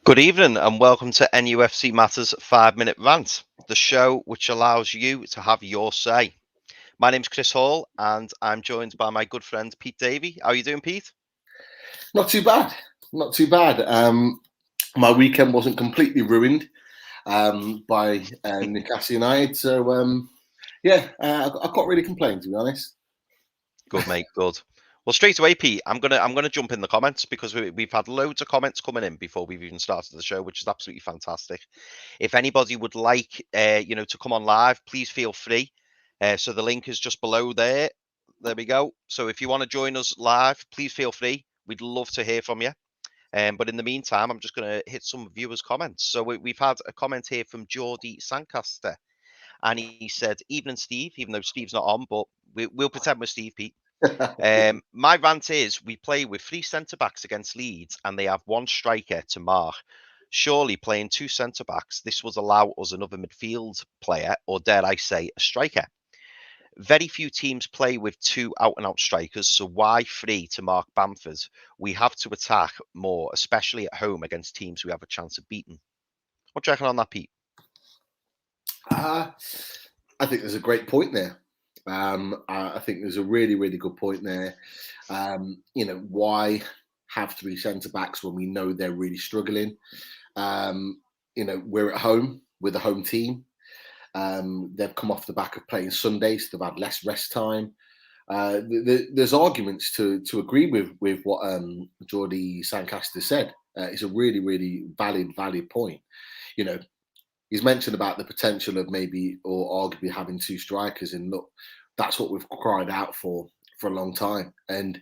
Good evening and welcome to NUFC Matters 5 Minute Rant, the show which allows you to have your say. My name's Chris Hall and I'm joined by my good friend Pete Davey. How are you doing, Pete? Not too bad. Not too bad. My weekend wasn't completely ruined by Newcastle United, so I can't really complain, to be honest. Good, mate. Good. Well, straight away, Pete, I'm gonna jump in the comments because we've had loads of comments coming in before we've even started the show, which is absolutely fantastic. If anybody would like, to come on live, please feel free. So the link is just below there. There we go. So if you want to join us live, please feel free. We'd love to hear from you. But in the meantime, I'm just going to hit some viewers' comments. So we've had a comment here from Geordie Sancaster, and he said, "Evening, Steve." Even though Steve's not on, but we'll pretend we're Steve, Pete. My rant is: we play with 3 centre backs against Leeds, and they have 1 striker to mark. Surely, playing 2 centre backs, this would allow us another midfield player, or dare I say, a striker. Very few teams play with 2 out-and-out strikers, so why 3 to mark Bamford? We have to attack more, especially at home against teams we have a chance of beating. What do you reckon on that, Pete? I think there's a great point there. I think there's a really, really good point there. Why have 3 centre backs when we know they're really struggling? We're at home with a home team. They've come off the back of playing Sundays, so they've had less rest time. There's arguments to agree with what Geordie Sancaster said. It's a really, really valid point. He's mentioned about the potential of maybe or arguably having 2 strikers, and look, that's what we've cried out for a long time. And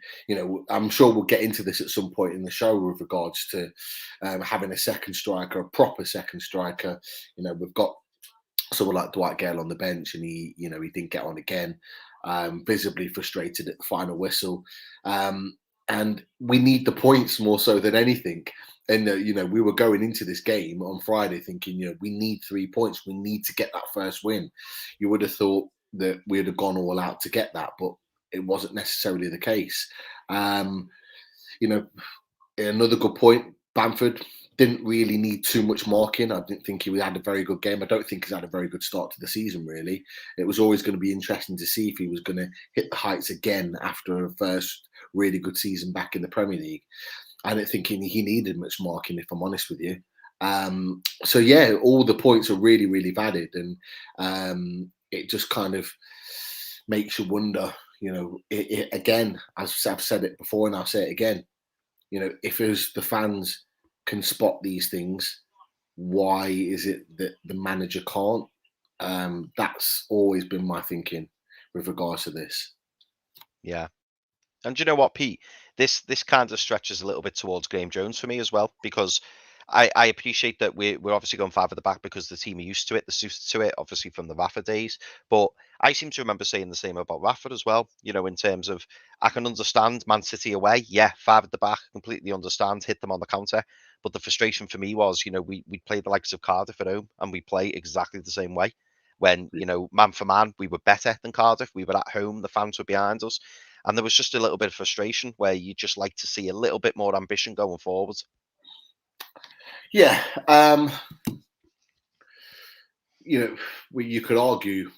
I'm sure we'll get into this at some point in the show with regards to having a second striker, a proper second striker. We've got someone like Dwight Gayle on the bench, and he didn't get on again, visibly frustrated at the final whistle. And we need the points more so than anything. And we were going into this game on Friday thinking, we need 3 points. We need to get that first win. You would have thought that we'd have gone all out to get that, but it wasn't necessarily the case. Another good point, Bamford didn't really need too much marking. I didn't think he had a very good game. I don't think he's had a very good start to the season, really. It was always going to be interesting to see if he was going to hit the heights again after a first really good season back in the Premier League. I don't think he needed much marking, if I'm honest with you. All the points are really, really valid. And it just kind of makes you wonder, again, as I've said it before and I'll say it again, if it was the fans can spot these things, why is it that the manager can't? That's always been my thinking with regards to this. Yeah. And do you know what, Pete? This kind of stretches a little bit towards Graeme Jones for me as well, because I appreciate that we're obviously going 5 at the back because the team are used to it, they're suited to it, obviously from the Rafa days. But I seem to remember saying the same about Rafa as well, in terms of I can understand Man City away. Yeah, 5 at the back, completely understand, hit them on the counter. But the frustration for me was, we played the likes of Cardiff at home and we play exactly the same way. When, man for man, we were better than Cardiff. We were at home, the fans were behind us. And there was just a little bit of frustration where you just like to see a little bit more ambition going forward. Yeah. You could argue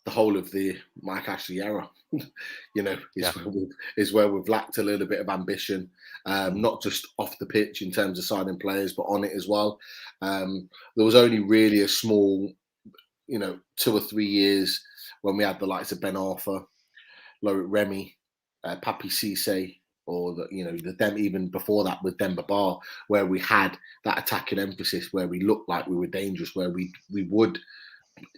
the whole of the Mike Ashley era, is where we've lacked a little bit of ambition, not just off the pitch in terms of signing players, but on it as well. There was only really a small, 2 or 3 years when we had the likes of Ben Arthur, Loic Remy, Papi Cisse, or them even before that with Demba Ba, where we had that attacking emphasis, where we looked like we were dangerous, where we would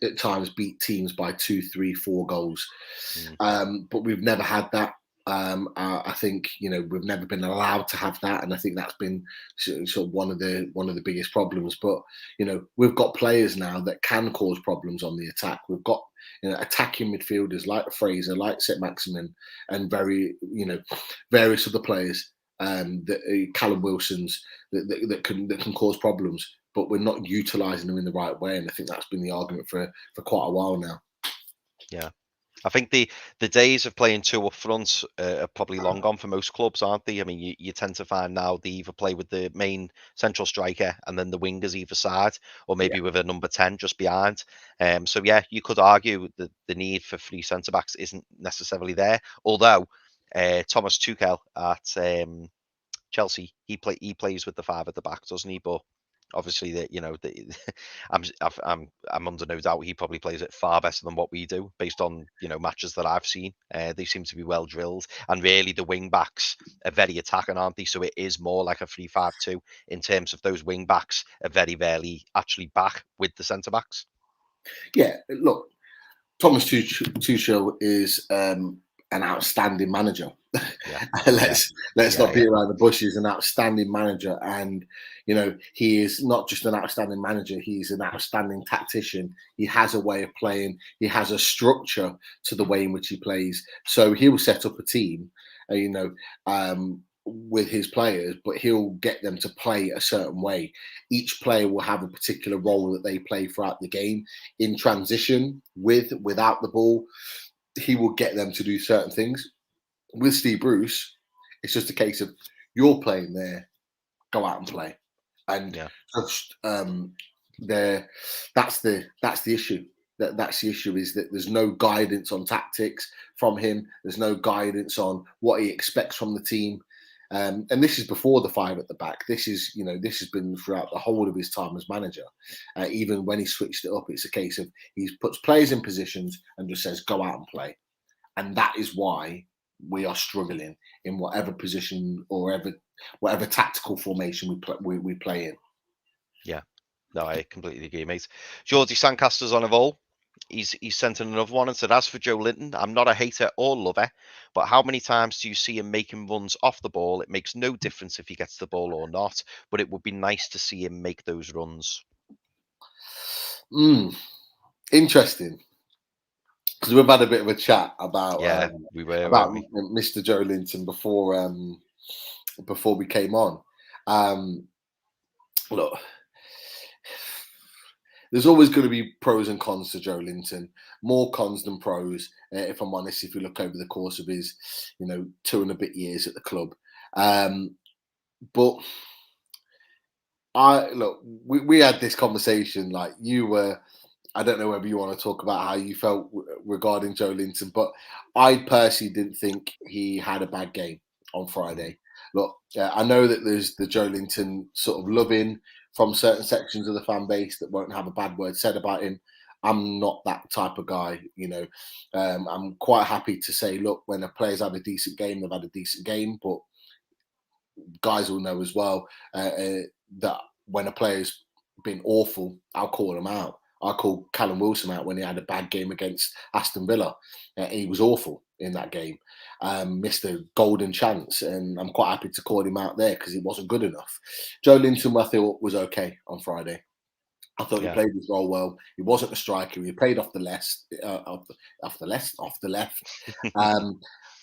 at times beat teams by 2, 3, 4 goals. But we've never had that. I think we've never been allowed to have that, and I think that's been sort of one of the biggest problems. But we've got players now that can cause problems on the attack. We've got attacking midfielders like Fraser, like Saint-Maximin, and various other players, Callum Wilson's that can cause problems. But we're not utilising them in the right way, and I think that's been the argument for quite a while now. Yeah. I think the days of playing two up front are probably long gone for most clubs, aren't they? I mean, you tend to find now they either play with the main central striker and then the wingers either side, or Yeah, maybe with a number 10 just behind. So yeah, you could argue that the need for three centre backs isn't necessarily there. Although Thomas Tuchel at Chelsea, he plays with the five at the back, doesn't he? But obviously, I'm under no doubt he probably plays it far better than what we do, based on matches that I've seen. They seem to be well drilled, and really the wing backs are very attacking, aren't they? So it is more like a 3-5-2 in terms of those wing backs are very rarely actually back with the centre backs. yeah. Look, Thomas Tuchel is an outstanding manager. Yeah, let's not beat around the bush. He's an outstanding manager, and he is not just an outstanding manager. He's an outstanding tactician. He has a way of playing. He has a structure to the way in which he plays. So he'll set up a team, with his players, but he'll get them to play a certain way. Each player will have a particular role that they play throughout the game. In transition, without the ball, he will get them to do certain things. With Steve Bruce, it's just a case of you're playing there, go out and play, and just that's the issue. That's the issue, is that there's no guidance on tactics from him. There's no guidance on what he expects from the team. And this is before the five at the back. This has been throughout the whole of his time as manager. Even when he switched it up, it's a case of he puts players in positions and just says, go out and play. And that is why we are struggling in whatever position or whatever tactical formation we play in. Yeah, no, I completely agree, mate. Geordie Sancaster's on a roll. He's sent in another one and said, as for Joelinton, I'm not a hater or lover, but how many times do you see him making runs off the ball? It makes no difference if he gets the ball or not, but it would be nice to see him make those runs. Interesting. Because we've had a bit of a chat about Mr. Joelinton before we came on. Look, there's always going to be pros and cons to Joelinton, more cons than pros, if I'm honest, if you look over the course of his, 2 and a bit years at the club. But we had this conversation, like you were, I don't know whether you want to talk about how you felt regarding Joelinton, but I personally didn't think he had a bad game on Friday. Look, I know that there's the Joelinton sort of loving from certain sections of the fan base that won't have a bad word said about him. I'm not that type of guy, I'm quite happy to say, look, when a player's had a decent game, they've had a decent game, but guys will know as well that when a player's been awful, I'll call him out. I called Callum Wilson out when he had a bad game against Aston Villa. He was awful in that game. Missed a golden chance, and I'm quite happy to call him out there because he wasn't good enough. Joelinton, I thought, was okay on Friday. I thought he played his role well. He wasn't a striker. He played off the left.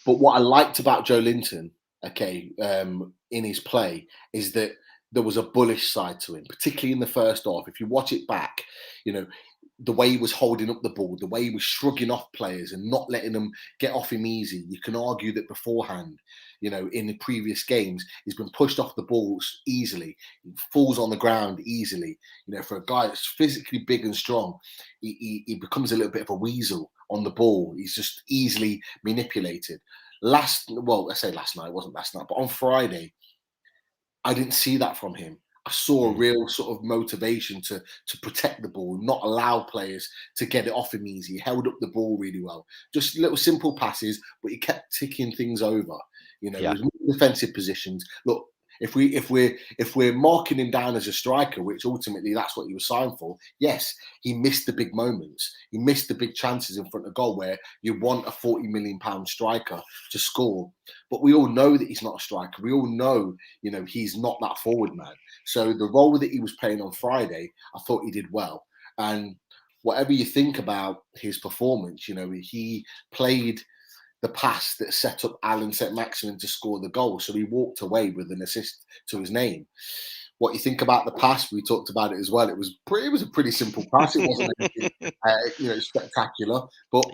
But what I liked about Joelinton, in his play, is that there was a bullish side to him, particularly in the first half. If you watch it back, the way he was holding up the ball, the way he was shrugging off players and not letting them get off him easy. You can argue that beforehand, in the previous games, he's been pushed off the balls easily. He falls on the ground easily. For a guy that's physically big and strong, he becomes a little bit of a weasel on the ball. He's just easily manipulated. I say last night, it wasn't last night, but on Friday, I didn't see that from him. I saw a real sort of motivation to protect the ball, not allow players to get it off him easy. He held up the ball really well. Just little simple passes, but he kept ticking things over. With defensive positions. Look, if we're marking him down as a striker, which ultimately that's what he was signed for, yes, he missed the big moments. He missed the big chances in front of goal where you want a £40 million striker to score. But we all know that he's not a striker. We all know, he's not that forward man. So the role that he was playing on Friday, I thought he did well. And whatever you think about his performance, he played the pass that set up Alan Saint-Maximin to score the goal. So he walked away with an assist to his name. What you think about the pass, we talked about it as well. It was a pretty simple pass. It wasn't anything, spectacular. But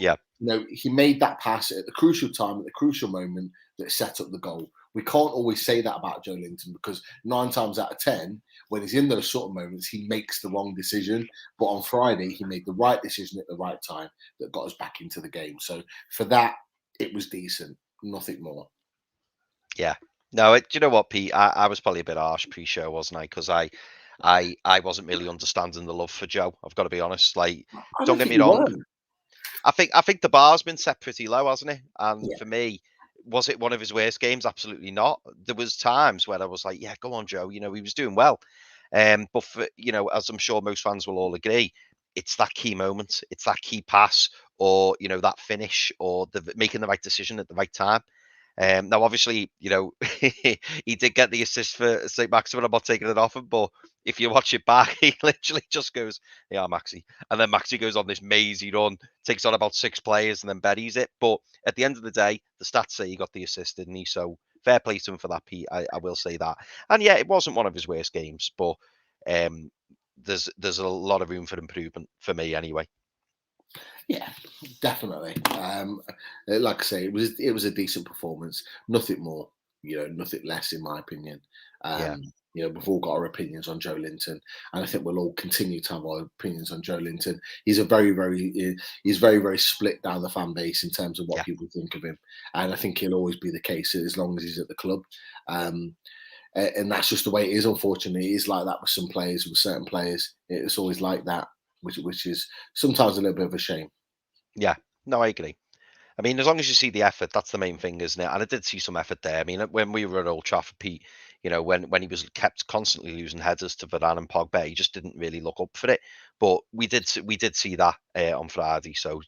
he made that pass at the crucial time, at the crucial moment that set up the goal. We can't always say that about Joelinton because 9 times out of 10, when he's in those sort of moments, he makes the wrong decision. But on Friday, he made the right decision at the right time that got us back into the game. So for that, it was decent, nothing more. Yeah. No, do you know what, Pete? I was probably a bit harsh pre-show, wasn't I? Because I wasn't really understanding the love for Joe. I've got to be honest. Like, I don't don't get think me you wrong. were. I think the bar's been set pretty low, hasn't it? And Yeah. for me, was it one of his worst games? Absolutely not. There was times where I was like, yeah, go on, Joe. He was doing well. But for, as I'm sure most fans will all agree, it's that key moment. It's that key pass or, that finish or making the right decision at the right time. Now, obviously, he did get the assist for Saint-Maximin. I'm not taking it off him, but if you watch it back, he literally just goes, yeah, Maxi. And then Maxi goes on this mazy run, takes on about 6 players and then buries it. But at the end of the day, the stats say he got the assist, didn't he? So fair play to him for that, Pete. I will say that. And yeah, it wasn't one of his worst games, but there's a lot of room for improvement for me anyway. Yeah, definitely. Like I say, it was a decent performance. Nothing more, nothing less, in my opinion. Yeah. We've all got our opinions on Joelinton, and I think we'll all continue to have our opinions on Joelinton. He's he's very, very split down the fan base in terms of what Yeah. people think of him, and I think he'll always be the case as long as he's at the club. And that's just the way it is. Unfortunately, it is like that with some players, with certain players. It's always like that, which is sometimes a little bit of a shame. Yeah. No, I agree. I mean, as long as you see the effort, that's the main thing, isn't it? And I did see some effort there. I mean, when we were at Old Trafford, Pete, when he was kept constantly losing headers to Varane and Pogba, he just didn't really look up for it. But we did see that on Friday. So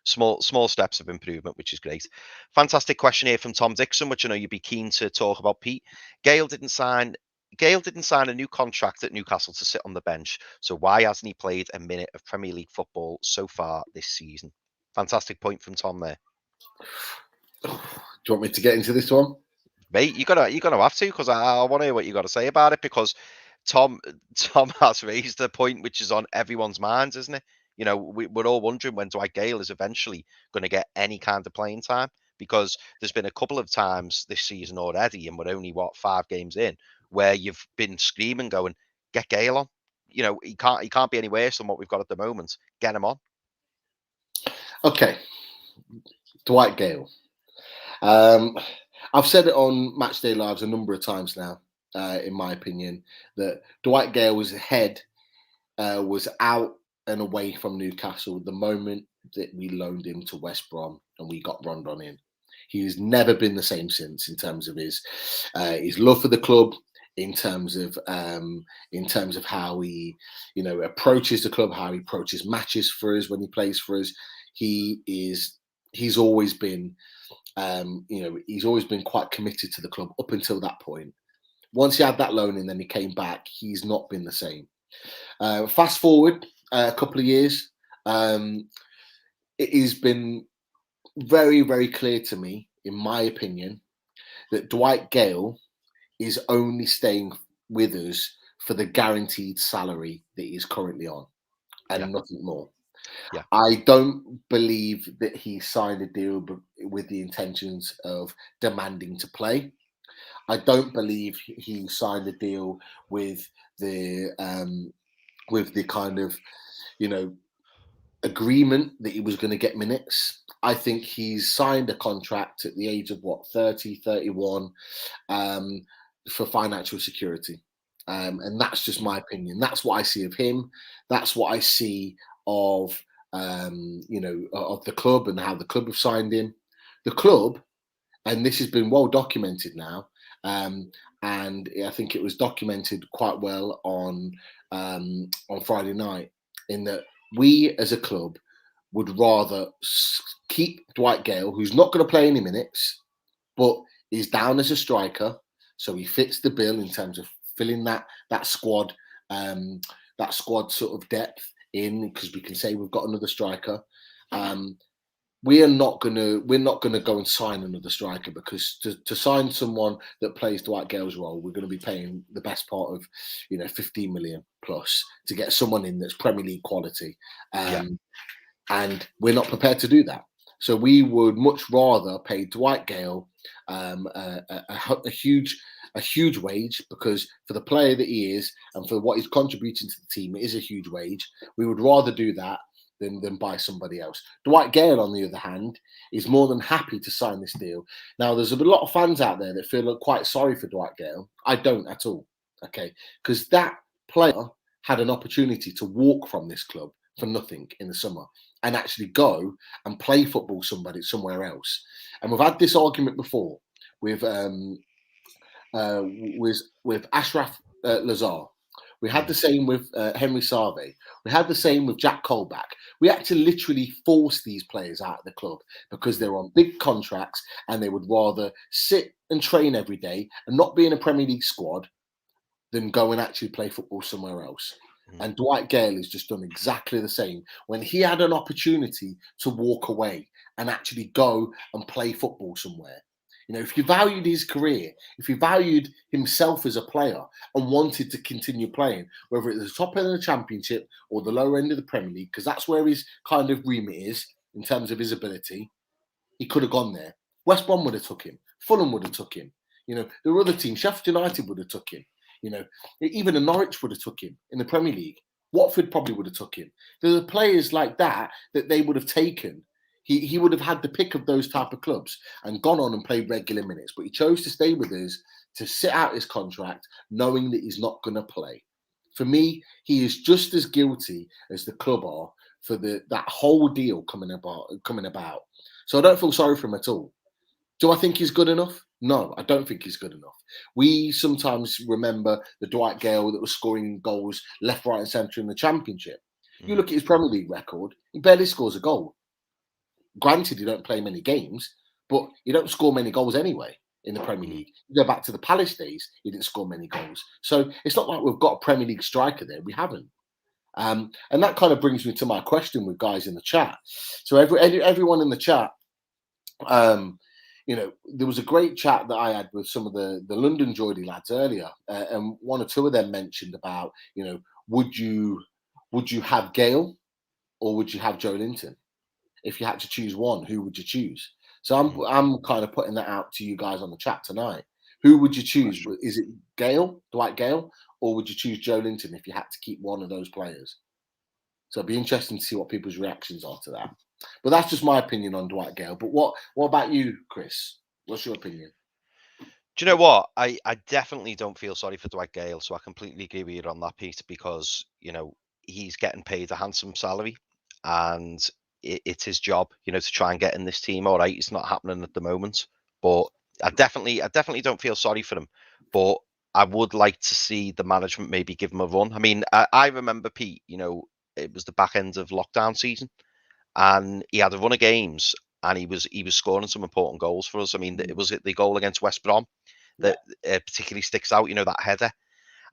small steps of improvement, which is great. Fantastic question here from Tom Dixon, which I know you'd be keen to talk about, Pete. Gayle didn't sign a new contract at Newcastle to sit on the bench. So why hasn't he played a minute of Premier League football so far this season? Fantastic point from Tom there. Do you want me to get into this one? Mate, you're gonna have to, because I want to hear what you got to say about it, because Tom has raised a point which is on everyone's minds, isn't it? We're all wondering when Dwight Gayle is eventually going to get any kind of playing time, because there's been a couple of times this season already, and we're only 5 games in, where you've been screaming, going, "Get Gayle on!" He can't be any worse than what we've got at the moment. Get him on. Okay, Dwight Gayle. I've said it on Matchday Lives a number of times now. In my opinion, that Dwight Gayle was was out and away from Newcastle the moment that we loaned him to West Brom and we got Rondon in. He's never been the same since, in terms of his love for the club, in terms of how he approaches the club, how he approaches matches for us when he plays for us. He's always been he's always been quite committed to the club up until that point. Once he had that loan and then he came back, he's not been the same. Fast forward a couple of years, it has been very, very clear to me, in my opinion, that Dwight Gayle is only staying with us for the guaranteed salary that he's currently on, and nothing more. Yeah. I don't believe that he signed a deal with the intentions of demanding to play. I don't believe he signed a deal with the kind of agreement that he was going to get minutes. I think he's signed a contract at the age of 30, 31 for financial security. And that's just my opinion. That's what I see of him. That's what I see of of the club and how the club have signed him. The club, and this has been well documented now, and I think it was documented quite well on Friday night, in that we as a club would rather keep Dwight Gayle, who's not going to play any minutes, but is down as a striker, so he fits the bill in terms of filling that squad sort of depth in, because we can say we've got another striker. We're not gonna go and sign another striker, because to sign someone that plays Dwight Gayle's role, we're going to be paying the best part of 15 million plus to get someone in that's Premier League quality, and we're not prepared to do that. So we would much rather pay Dwight Gayle a huge wage, because for the player that he is and for what he's contributing to the team, it is a huge wage. We would rather do that than buy somebody else. Dwight Gayle, on the other hand, is more than happy to sign this deal. Now, there's a lot of fans out there that feel quite sorry for Dwight Gayle. I don't at all, okay? Because that player had an opportunity to walk from this club for nothing in the summer and actually go and play football somewhere else. And we've had this argument before with Ashraf Lazar. We had the same with Henry Sarve. We had the same with Jack Colback. We had to literally force these players out of the club because they're on big contracts and they would rather sit and train every day and not be in a Premier League squad than go and actually play football somewhere else. And Dwight Gayle has just done exactly the same. When he had an opportunity to walk away and actually go and play football somewhere, you know, if you valued his career, if he valued himself as a player and wanted to continue playing, whether it's the top end of the Championship or the lower end of the Premier League, because that's where his kind of remit is in terms of his ability, he could have gone there. West Brom would have took him. Fulham would have took him. You know, there were other teams. Sheffield United would have took him. You know, even a Norwich would have took him in the Premier League. Watford probably would have took him. There are players like that they would have taken. He would have had the pick of those type of clubs and gone on and played regular minutes. But he chose to stay with us to sit out his contract, knowing that he's not going to play. For me, he is just as guilty as the club are for that whole deal coming about. So I don't feel sorry for him at all. Do I think he's good enough? No, I don't think he's good enough. We sometimes remember the Dwight Gayle that was scoring goals left, right, and centre in the Championship. You look at his Premier League record; he barely scores a goal. Granted, he don't play many games, but he don't score many goals anyway in the Premier League. You go back to the Palace days; he didn't score many goals. So it's not like we've got a Premier League striker there. We haven't. And that kind of brings me to my question with guys in the chat. So everyone in the chat. You know, there was a great chat that I had with some of the London Geordie lads earlier, and one or two of them mentioned about, you know, would you have Gayle or would you have Joelinton? If you had to choose one, who would you choose? So I'm kind of putting that out to you guys on the chat tonight. Who would you choose? Is it Gayle, Dwight Gayle, or would you choose Joelinton if you had to keep one of those players? So it'd be interesting to see what people's reactions are to that. But that's just my opinion on Dwight Gayle. But what about you, Chris? What's your opinion? Do you know what? I definitely don't feel sorry for Dwight Gayle, so I completely agree with you on that piece because, you know, he's getting paid a handsome salary and it's his job, you know, to try and get in this team. All right, it's not happening at the moment, but I definitely don't feel sorry for him. But I would like to see the management maybe give him a run. I mean, I remember, Pete, you know, it was the back end of lockdown season and he had a run of games and he was scoring some important goals for us. I mean, it was the goal against West Brom that particularly sticks out, you know, that header.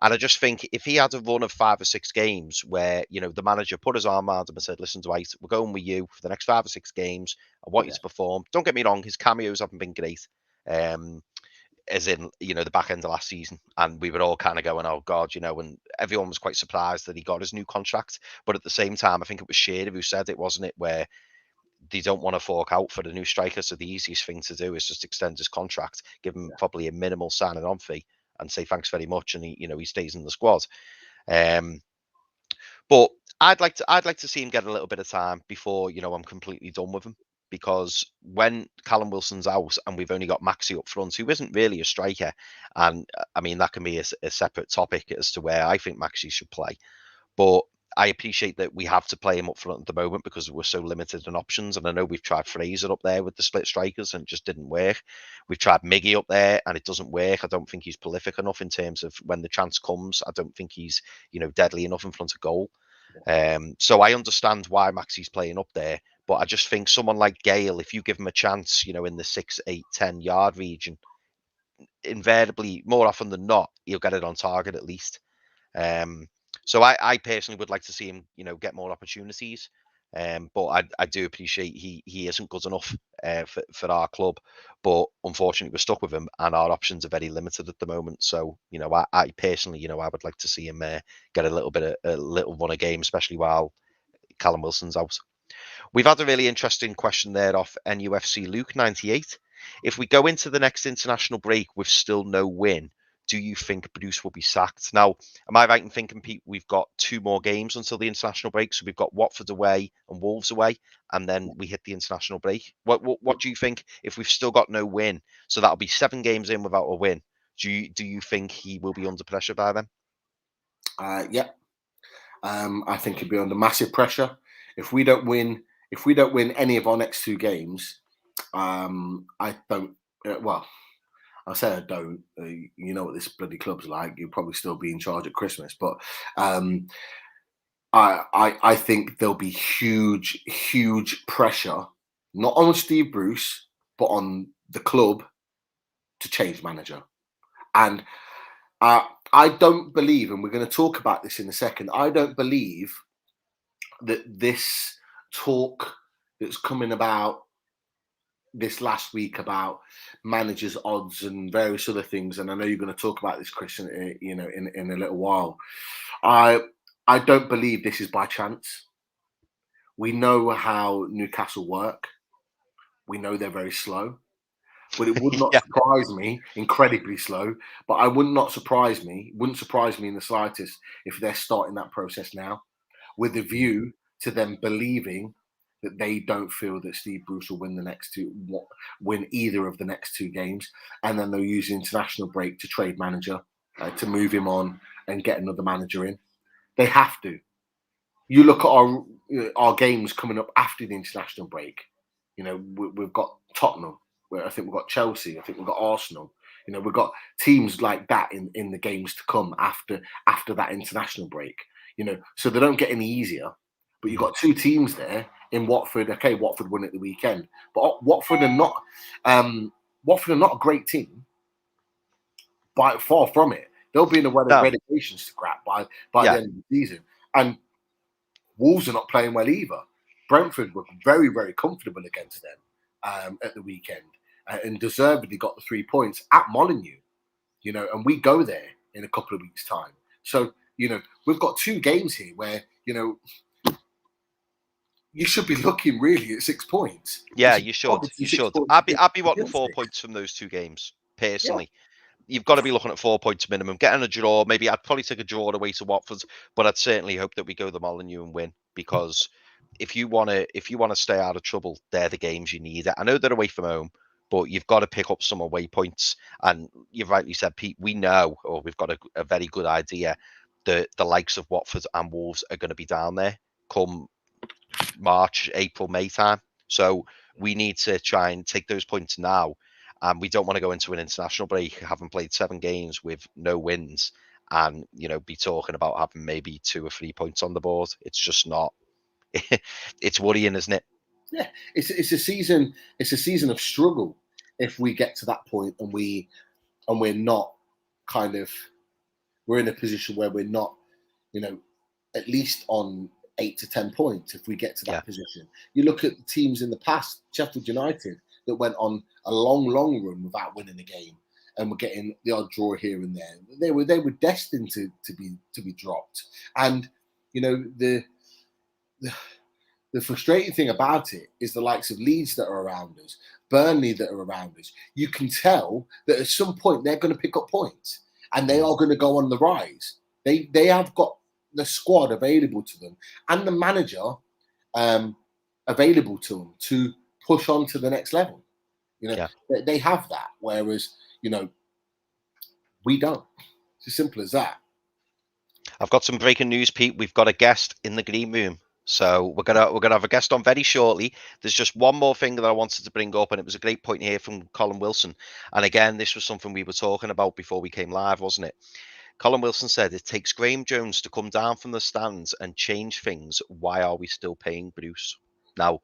And I just think if he had a run of 5 or 6 games where, you know, the manager put his arm around him and said, listen, Dwight, we're going with you for the next 5 or 6 games. I want you to perform. Don't get me wrong, his cameos haven't been great. As in, you know, the back end of last season. And we were all kind of going, oh, God, you know, and everyone was quite surprised that he got his new contract. But at the same time, I think it was Shearer who said it, wasn't it, where they don't want to fork out for the new striker. So the easiest thing to do is just extend his contract, give him probably a minimal signing on fee and say thanks very much. And he, you know, he stays in the squad. But I'd like to see him get a little bit of time before, you know, I'm completely done with him. Because when Callum Wilson's out and we've only got Maxi up front, who isn't really a striker, and I mean, that can be a separate topic as to where I think Maxi should play. But I appreciate that we have to play him up front at the moment because we're so limited in options. And I know we've tried Fraser up there with the split strikers and it just didn't work. We've tried Miggy up there and it doesn't work. I don't think he's prolific enough in terms of when the chance comes. I don't think he's, you know, deadly enough in front of goal. So I understand why Maxi's playing up there. But I just think someone like Gayle, if you give him a chance, you know, in the 6, 8, 10 yard region, invariably, more often than not, he'll get it on target at least. So I personally would like to see him, you know, get more opportunities. But I do appreciate he isn't good enough for our club. But unfortunately, we're stuck with him, and our options are very limited at the moment. So, you know, I personally, you know, I would like to see him get a little run of game, especially while Callum Wilson's out. We've had a really interesting question there off NUFC Luke 98. If we go into the next international break with still no win, do you think Bruce will be sacked? Now, am I right in thinking, Pete, we've got 2 more games until the international break? So we've got Watford away and Wolves away, and then we hit the international break. What do you think if we've still got no win? So that'll be 7 games in without a win. Do you think he will be under pressure by then? Yeah. I think he'll be under massive pressure. If we don't win any of our next 2 games, I don't. Well, I say I don't. You know what this bloody club's like. You'll probably still be in charge at Christmas, but I think there'll be huge pressure, not on Steve Bruce, but on the club to change manager. And I don't believe, and we're going to talk about this in a second, I don't believe that this talk that's coming about this last week about managers' odds and various other things, and I know you're going to talk about this, Chris, in a little while. I don't believe this is by chance. We know how Newcastle work. We know they're very slow. But it would not surprise me, incredibly slow, but wouldn't surprise me in the slightest if they're starting that process now with a view to them believing that they don't feel that Steve Bruce will win either of the next 2 games. And then they'll use the international break to trade manager, to move him on and get another manager in. They have to. You look at our games coming up after the international break. We've got Tottenham. I think we've got Chelsea. I think we've got Arsenal. We've got teams like that in the games to come after that international break. So they don't get any easier. But you've got 2 teams there in Watford. Okay, Watford won at the weekend, but Watford are not a great team. By far from it. They'll be in the relegation scrap by the end of the season. And Wolves are not playing well either. Brentford were very, very comfortable against them at the weekend, and deservedly got the 3 points at Molineux. And we go there in a couple of weeks' time. So we've got 2 games here where you should be looking really at 6 points. Yeah, you should. I'd be wanting 4 points from those 2 games personally. Yeah. You've got to be looking at 4 points minimum. Getting a draw, maybe I'd probably take a draw away to Watford, but I'd certainly hope that we go the Molineux and win, because if you want to stay out of trouble, they're the games you need. I know they're away from home, but you've got to pick up some away points. And you've rightly said, Pete, we know, or we've got a very good idea that the likes of Watford and Wolves are going to be down there come March, April, May time. So we need to try and take those points now. And we don't want to go into an international break having played 7 games with no wins and, be talking about having maybe 2 or 3 points on the board. It's just not. It's worrying, isn't it? Yeah, it's a season. It's a season of struggle if we get to that point and we're not we're in a position where we're not, at least on 8 to 10 points. If we get to that position, you look at the teams in the past, Sheffield United, that went on a long run without winning a game and were getting the odd draw here and there. They were destined to be dropped. And the frustrating thing about it is the likes of Leeds that are around us, Burnley that are around us. You can tell that at some point they're going to pick up points and they are going to go on the rise. They have got the squad available to them and the manager available to them to push on to the next level. They have that, whereas we don't. It's as simple as that. I've got some breaking news, Pete. We've got a guest in the green room, so we're gonna have a guest on very shortly. There's just one more thing that I wanted to bring up, and it was a great point here from Colin Wilson. And again, this was something we were talking about before we came live, wasn't it? Colin Wilson said it takes Graeme Jones to come down from the stands and change things. Why are we still paying Bruce? Now,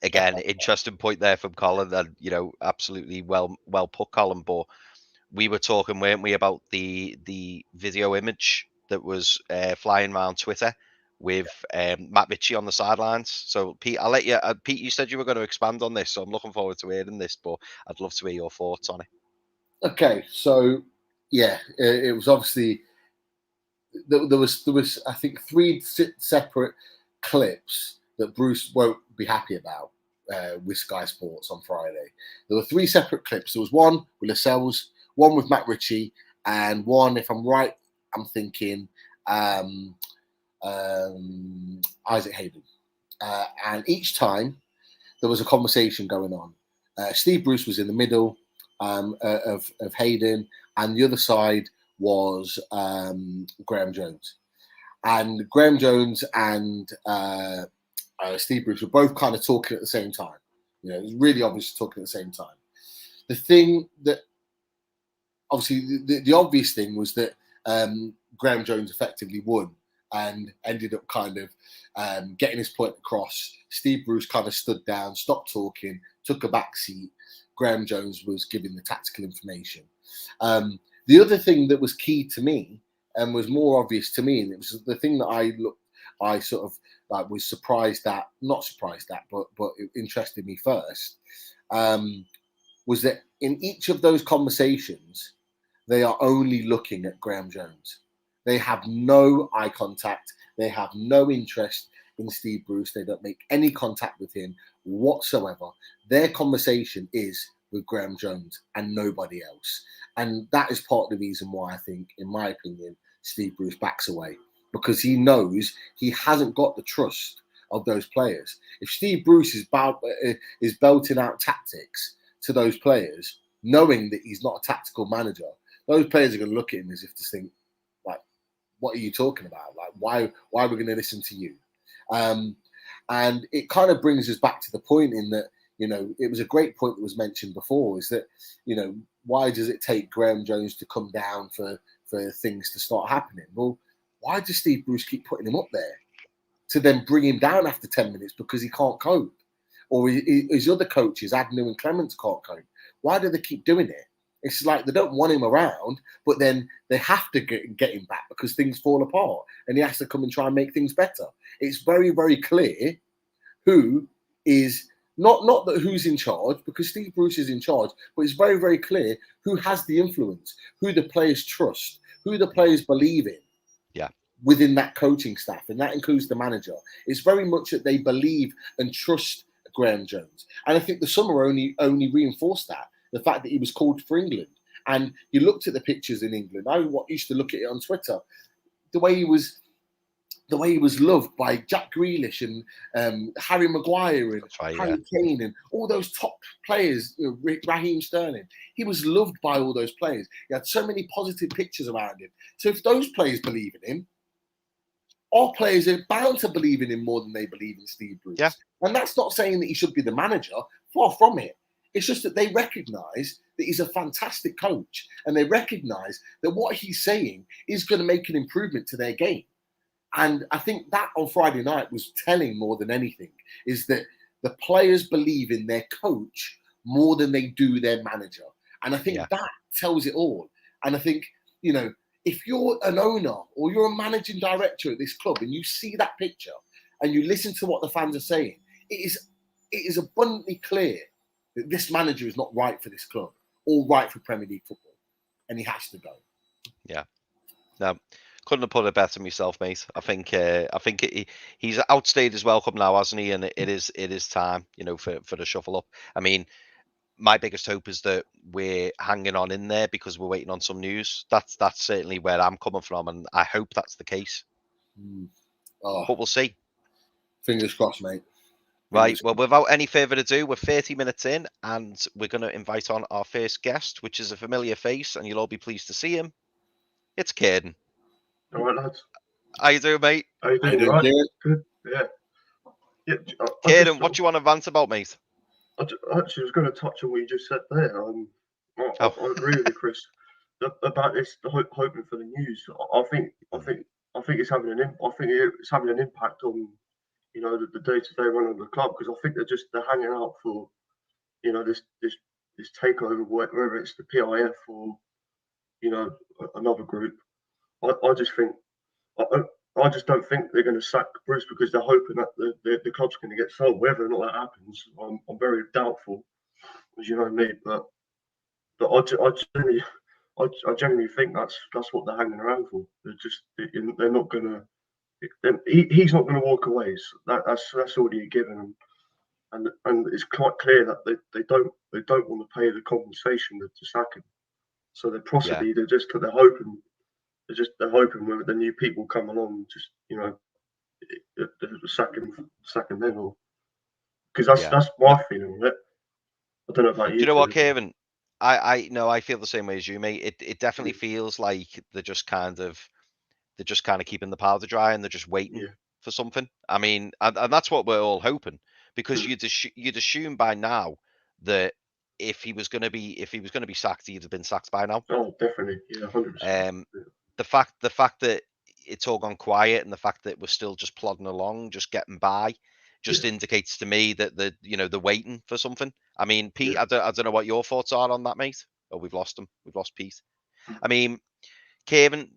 again, interesting point there from Colin, and absolutely well put, Colin. But we were talking, weren't we, about the video image that was flying around Twitter with Matt Ritchie on the sidelines. So, Pete, I'll let you. Pete, you said you were going to expand on this, so I'm looking forward to hearing this. But I'd love to hear your thoughts on it. Okay, so yeah, it was obviously there was I think 3 separate clips that Bruce won't be happy about with Sky Sports on Friday. There were 3 separate clips. There was one with Lascelles, one with Matt Ritchie, and one, if I'm right, I'm thinking Isaac Hayden. And each time there was a conversation going on. Steve Bruce was in the middle of Hayden, and the other side was Graeme Jones. And Graeme Jones and Steve Bruce were both kind of talking at the same time. You know, it was really obvious talking at the same time. The thing that, obviously, the obvious thing was that Graeme Jones effectively won and ended up kind of getting his point across. Steve Bruce kind of stood down, stopped talking, took a back seat. Graeme Jones was giving the tactical information. The other thing that was key to me and was more obvious to me, and it was the thing that I sort of like was surprised at, not surprised at, but it interested me first, was that in each of those conversations, they are only looking at Graeme Jones. They have no eye contact. They have no interest in Steve Bruce. They don't make any contact with him whatsoever. Their conversation is with Graeme Jones and nobody else. And that is part of the reason why I think, in my opinion, Steve Bruce backs away, because he knows he hasn't got the trust of those players. If Steve Bruce is belting out tactics to those players, knowing that he's not a tactical manager, those players are going to look at him as if to think, like, what are you talking about? Like, why are we going to listen to you? And it kind of brings us back to the point in that, you know, it was a great point that was mentioned before, is that, you know, why does it take Graeme Jones to come down for things to start happening? Well, why does Steve Bruce keep putting him up there to then bring him down after 10 minutes because he can't cope? Or his other coaches, Agnew and Clements, can't cope? Why do they keep doing it? It's like they don't want him around, but then they have to get him back because things fall apart and he has to come and try and make things better. It's very, very clear who is not that who's in charge, because Steve Bruce is in charge, but it's very, very clear who has the influence, who the players trust, who the players believe in. Yeah. Within that coaching staff, and that includes the manager. It's very much that they believe and trust Graeme Jones. And I think the summer only reinforced that. The fact that he was called for England. And you looked at the pictures in England. I used to look at it on Twitter. The way he was loved by Jack Grealish and Harry Maguire and Harry Kane and all those top players, you know, Raheem Sterling. He was loved by all those players. He had so many positive pictures around him. So if those players believe in him, our players are bound to believe in him more than they believe in Steve Bruce. Yeah. And that's not saying that he should be the manager. Far from it. It's just that they recognise that he's a fantastic coach, and they recognise that what he's saying is going to make an improvement to their game. And I think that on Friday night was telling more than anything, is that the players believe in their coach more than they do their manager. And I think that tells it all. And I think, you know, if you're an owner or you're a managing director at this club and you see that picture and you listen to what the fans are saying, it is abundantly clear that this manager is not right for this club or right for Premier League football, and he has to go. Yeah, no, couldn't have put it better myself, mate. I think he's outstayed his welcome now, hasn't he? And it is time, you know, for the shuffle up. I mean, my biggest hope is that we're hanging on in there because we're waiting on some news. That's certainly where I'm coming from, and I hope that's the case. But we'll see. Fingers crossed, mate. Right, well, without any further ado, we're 30 minutes in, and we're going to invite on our first guest, which is a familiar face, and you'll all be pleased to see him. It's Caden. All right, lads. How you doing, mate? How you doing? Right? Good. Yeah. Caden, what do you want to rant about, mate? I actually was going to touch on what you just said there. I agree with you, Chris, about this hoping for the news. I think it's having an impact on, you know, the day-to-day running of the club, because I think they're hanging out for, you know, this takeover, whether it's the PIF or, you know, another group. I just don't think they're going to sack Bruce because they're hoping that the club's going to get sold. Whether or not that happens, I'm very doubtful, as you know me. But I genuinely think that's what they're hanging around for. They're not going to, he's not going to walk away. So that's already a given, and it's quite clear that they don't want to pay the compensation to sack him. So they're possibly they're hoping when the new people come along, just sack him then, or because that's my feeling on it. I don't know about you. Do you know what, Kevin? I feel the same way as you, mate. It definitely feels like they're just kind of keeping the powder dry, and they're just waiting for something. I mean, and that's what we're all hoping, because you'd assume by now that if he was going to be sacked, he'd have been sacked by now. Oh, definitely, 100%. The fact that it's all gone quiet, and the fact that we're still just plodding along, just getting by, just indicates to me that they're waiting for something. I mean, Pete, I don't know what your thoughts are on that, mate. Oh, we've lost him. We've lost Pete. I mean, Kevin,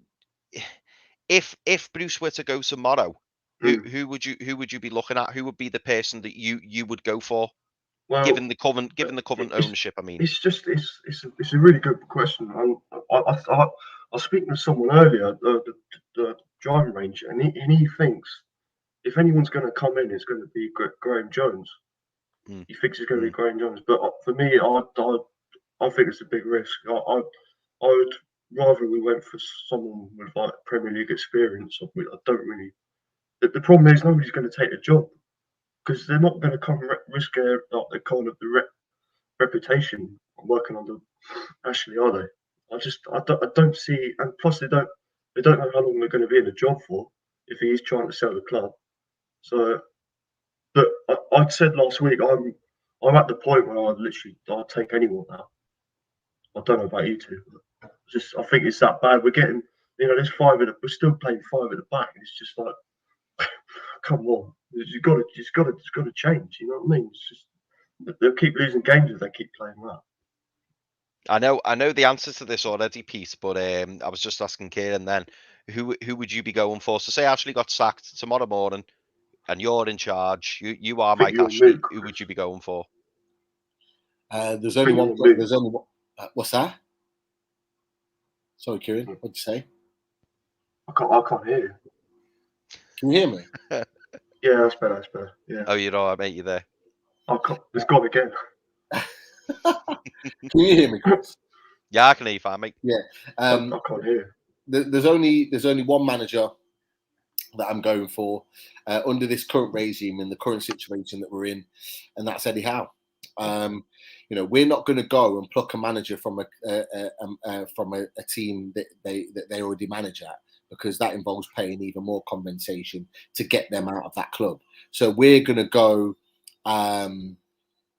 if Bruce were to go tomorrow, who would you be looking at? Who would be the person that you would go for? Well, given the current ownership, I mean, it's a really good question. I was speaking to someone earlier, the driving range, and he thinks if anyone's going to come in, it's going to be Graeme Jones. He thinks it's going to be Graeme Jones, but for me, I think it's a big risk. I would rather we went for someone with like Premier League experience. I don't really. The problem is nobody's going to take the job, because they're not going to come risk the kind of the reputation working under Ashley, are they? I don't see, and plus they don't know how long they're going to be in the job for if he is trying to sell the club. So, but I said last week I'm at the point where I'll take anyone now. I don't know about you two, but I think it's that bad. We're getting, there's we're still playing 5 at the back, and it's just like, come on, it's got to change. You know what I mean? It's just they'll keep losing games if they keep playing that. I know the answer to this already, Pete, but I was just asking Kieran then, who would you be going for? So say Ashley got sacked tomorrow morning, and you're in charge. You are Mike Ashley. Who would you be going for? There's only one. What's that? Sorry, Kieran. What'd you say? I can't hear you. Can you hear me? Yeah, that's better. Yeah. Oh, you're all right, mate. You there? It's gone again. Can you hear me, Chris? Yeah, I can hear you fine, mate. Yeah. I can't hear you. There's only one manager that I'm going for under this current regime and the current situation that we're in, and that's Eddie Howe. We're not going to go and pluck a manager from a team that they already manage at, because that involves paying even more compensation to get them out of that club. So we're going to go.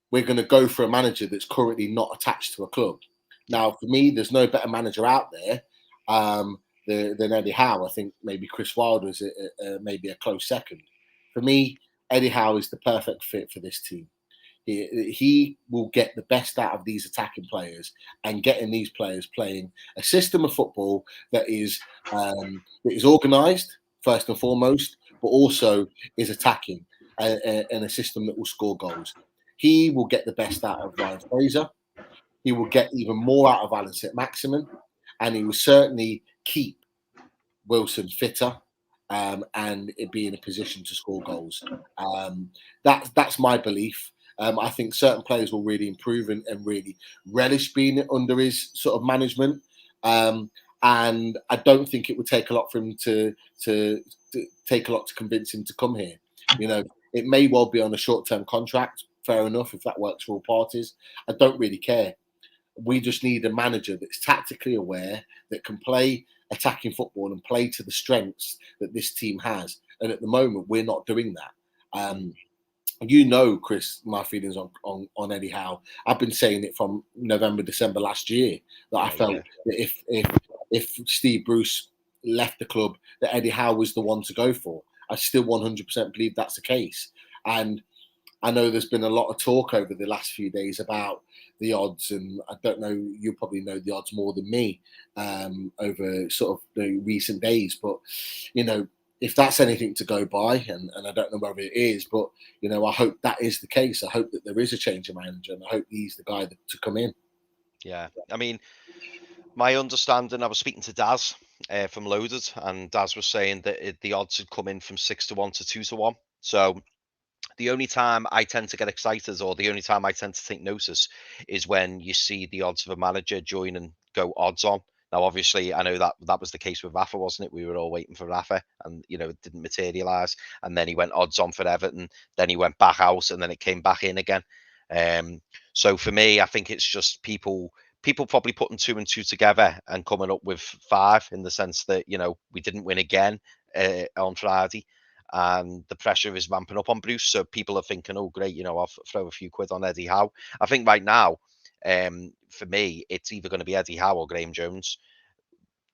We're going to go for a manager that's currently not attached to a club. Now, for me, there's no better manager out there than Eddie Howe. I think maybe Chris Wilder is maybe a close second. For me, Eddie Howe is the perfect fit for this team. He will get the best out of these attacking players, and getting these players playing a system of football that is organised first and foremost, but also is attacking and a system that will score goals. He will get the best out of Ryan Fraser. He will get even more out of Alan Saint-Maximin, and he will certainly keep Wilson fitter and be in a position to score goals. That's my belief. I think certain players will really improve and really relish being under his sort of management. And I don't think it would take a lot for him to take a lot to convince him to come here. It may well be on a short-term contract. Fair enough, if that works for all parties. I don't really care. We just need a manager that's tactically aware, that can play attacking football and play to the strengths that this team has. And at the moment, we're not doing that. Chris, my feelings on Eddie Howe. I've been saying it from November, December last year that I felt that if Steve Bruce left the club, that Eddie Howe was the one to go for. I still 100% believe that's the case. And I know there's been a lot of talk over the last few days about the odds, and I don't know, you probably know the odds more than me over sort of the recent days. But, if that's anything to go by, and I don't know whether it is, but, I hope that is the case. I hope that there is a change of manager, and I hope he's the guy to come in. Yeah. I mean, my understanding, I was speaking to Daz from Loaded, and Daz was saying that the odds had come in from 6-1 to 2-1. So the only time I tend to get excited, or the only time I tend to think Gnosis, is when you see the odds of a manager join and go odds on. Now, obviously, I know that was the case with Rafa, wasn't it? We were all waiting for Rafa, and it didn't materialise. And then he went odds on for Everton. Then he went back out, and then it came back in again. So for me, I think it's just people probably putting 2 and 2 together and coming up with 5, in the sense that we didn't win again on Friday, and the pressure is ramping up on Bruce. So people are thinking, oh, great, I'll throw a few quid on Eddie Howe. I think right now, for me, it's either going to be Eddie Howe or Graeme Jones.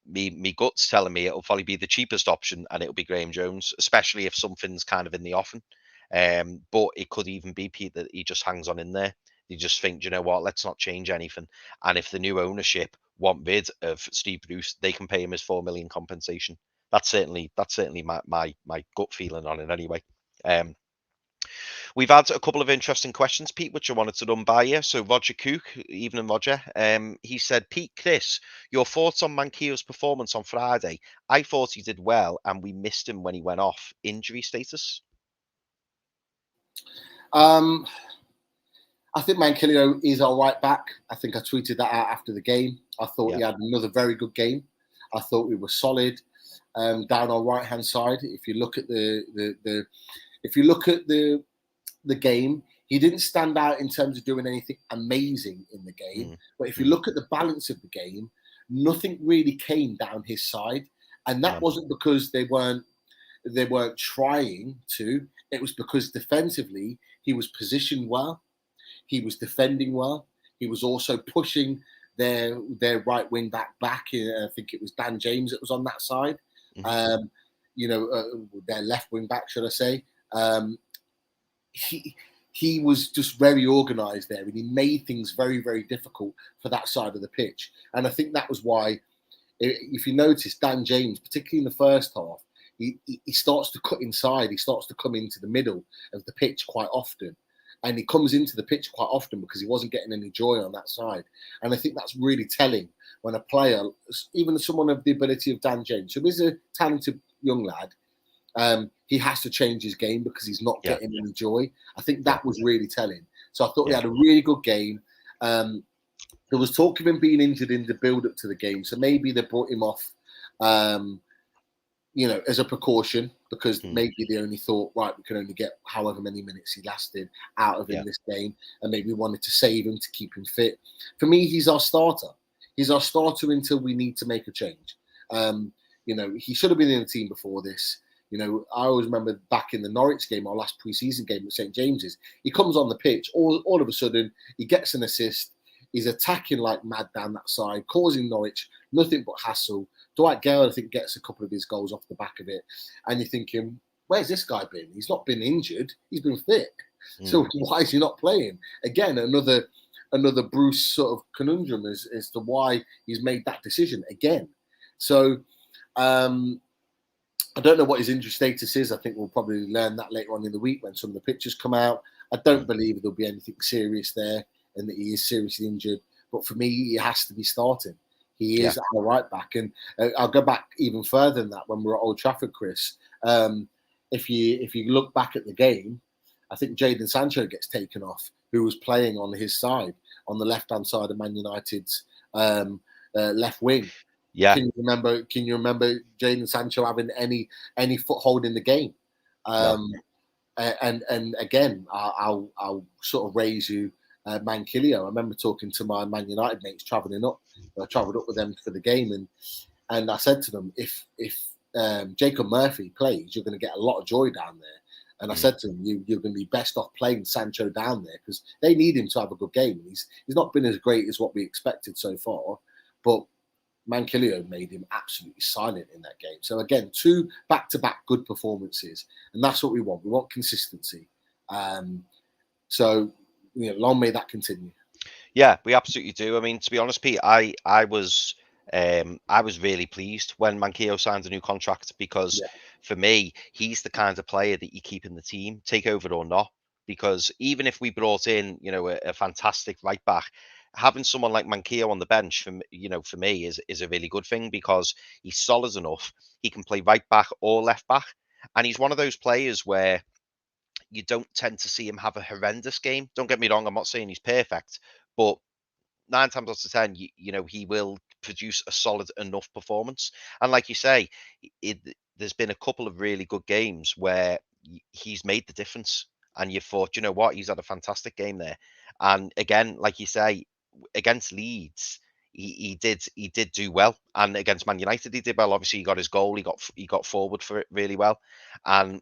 Me gut's telling me it'll probably be the cheapest option, and it'll be Graeme Jones, especially if something's kind of in the offing. But it could even be Pete that he just hangs on in there. You just think, you know what, let's not change anything. And if the new ownership want rid of Steve Bruce, they can pay him his 4 million compensation. That's certainly my gut feeling on it anyway. We've had a couple of interesting questions, Pete, which I wanted to run by you. So Roger Cook, evening Roger, he said, Pete, Chris, your thoughts on Manquillo's performance on Friday? I thought he did well, and we missed him when he went off. Injury status? I think Manquillo is our right back. I think I tweeted that out after the game. I thought he had another very good game. I thought we were solid down our right hand side. If you look at the game, he didn't stand out in terms of doing anything amazing in the game. But if you look at the balance of the game, nothing really came down his side, and that wasn't because they weren't trying to. It was because defensively he was positioned well. He was defending well. He was also pushing their right wing back. I think it was Dan James that was on that side. Their left wing back, should I say? He was just very organised there, and he made things very, very difficult for that side of the pitch. And I think that was why, if you notice, Dan James, particularly in the first half, he starts to cut inside. He starts to come into the middle of the pitch quite often. And he comes into the pitch quite often because he wasn't getting any joy on that side. And I think that's really telling when a player, even someone of the ability of Dan James, who is a talented young lad, he has to change his game because he's not getting any joy. I think that was really telling. So I thought he had a really good game. There was talk of him being injured in the build-up to the game. So maybe they brought him off, as a precaution, because maybe they only thought, right, we can only get however many minutes he lasted out of in this game, and maybe wanted to save him to keep him fit. For me, he's our starter. He's our starter until we need to make a change. He should have been in the team before this. I always remember back in the Norwich game, our last pre-season game at St. James's, he comes on the pitch, all of a sudden, he gets an assist, he's attacking like mad down that side, causing Norwich nothing but hassle. Dwight Gayle, I think, gets a couple of his goals off the back of it. And you're thinking, where's this guy been? He's not been injured. He's been fit. So why is he not playing? Again, another Bruce sort of conundrum as to why he's made that decision again. So I don't know what his injury status is. I think we'll probably learn that later on in the week when some of the pictures come out. I don't believe there'll be anything serious there and that he is seriously injured. But for me, he has to be starting. He is our right back. And I'll go back even further than that when we were at Old Trafford, Chris. If you look back at the game, I think Jadon Sancho gets taken off, who was playing on his side, on the left-hand side of Man United's left wing. Yeah. Can you remember Jadon Sancho having any foothold in the game? No. And again, I'll sort of raise you Manquillo. I remember talking to my Man United mates travelling up. I travelled up with them for the game, and I said to them, if Jacob Murphy plays, you're going to get a lot of joy down there. And I said to them, you're going to be best off playing Sancho down there because they need him to have a good game. He's not been as great as what we expected so far, but Manquillo made him absolutely silent in that game. So again, 2 back-to-back good performances, and that's what we want. We want consistency. So long may that continue. Yeah, we absolutely do. I mean, to be honest, Pete, I was really pleased when Manquillo signed a new contract because for me, he's the kind of player that you keep in the team, takeover or not. Because even if we brought in, a fantastic right back, having someone like Manquillo on the bench for me is a really good thing, because he's solid enough. He can play right back or left back, and he's one of those players where you don't tend to see him have a horrendous game. Don't get me wrong, I'm not saying he's perfect, but 9 times out of 10, he will produce a solid enough performance. And like you say, there's been a couple of really good games where he's made the difference, and you thought, you know what, he's had a fantastic game there. And again, like you say, against Leeds, he did do well, and against Man United he did well. Obviously, he got his goal, he got forward for it really well, and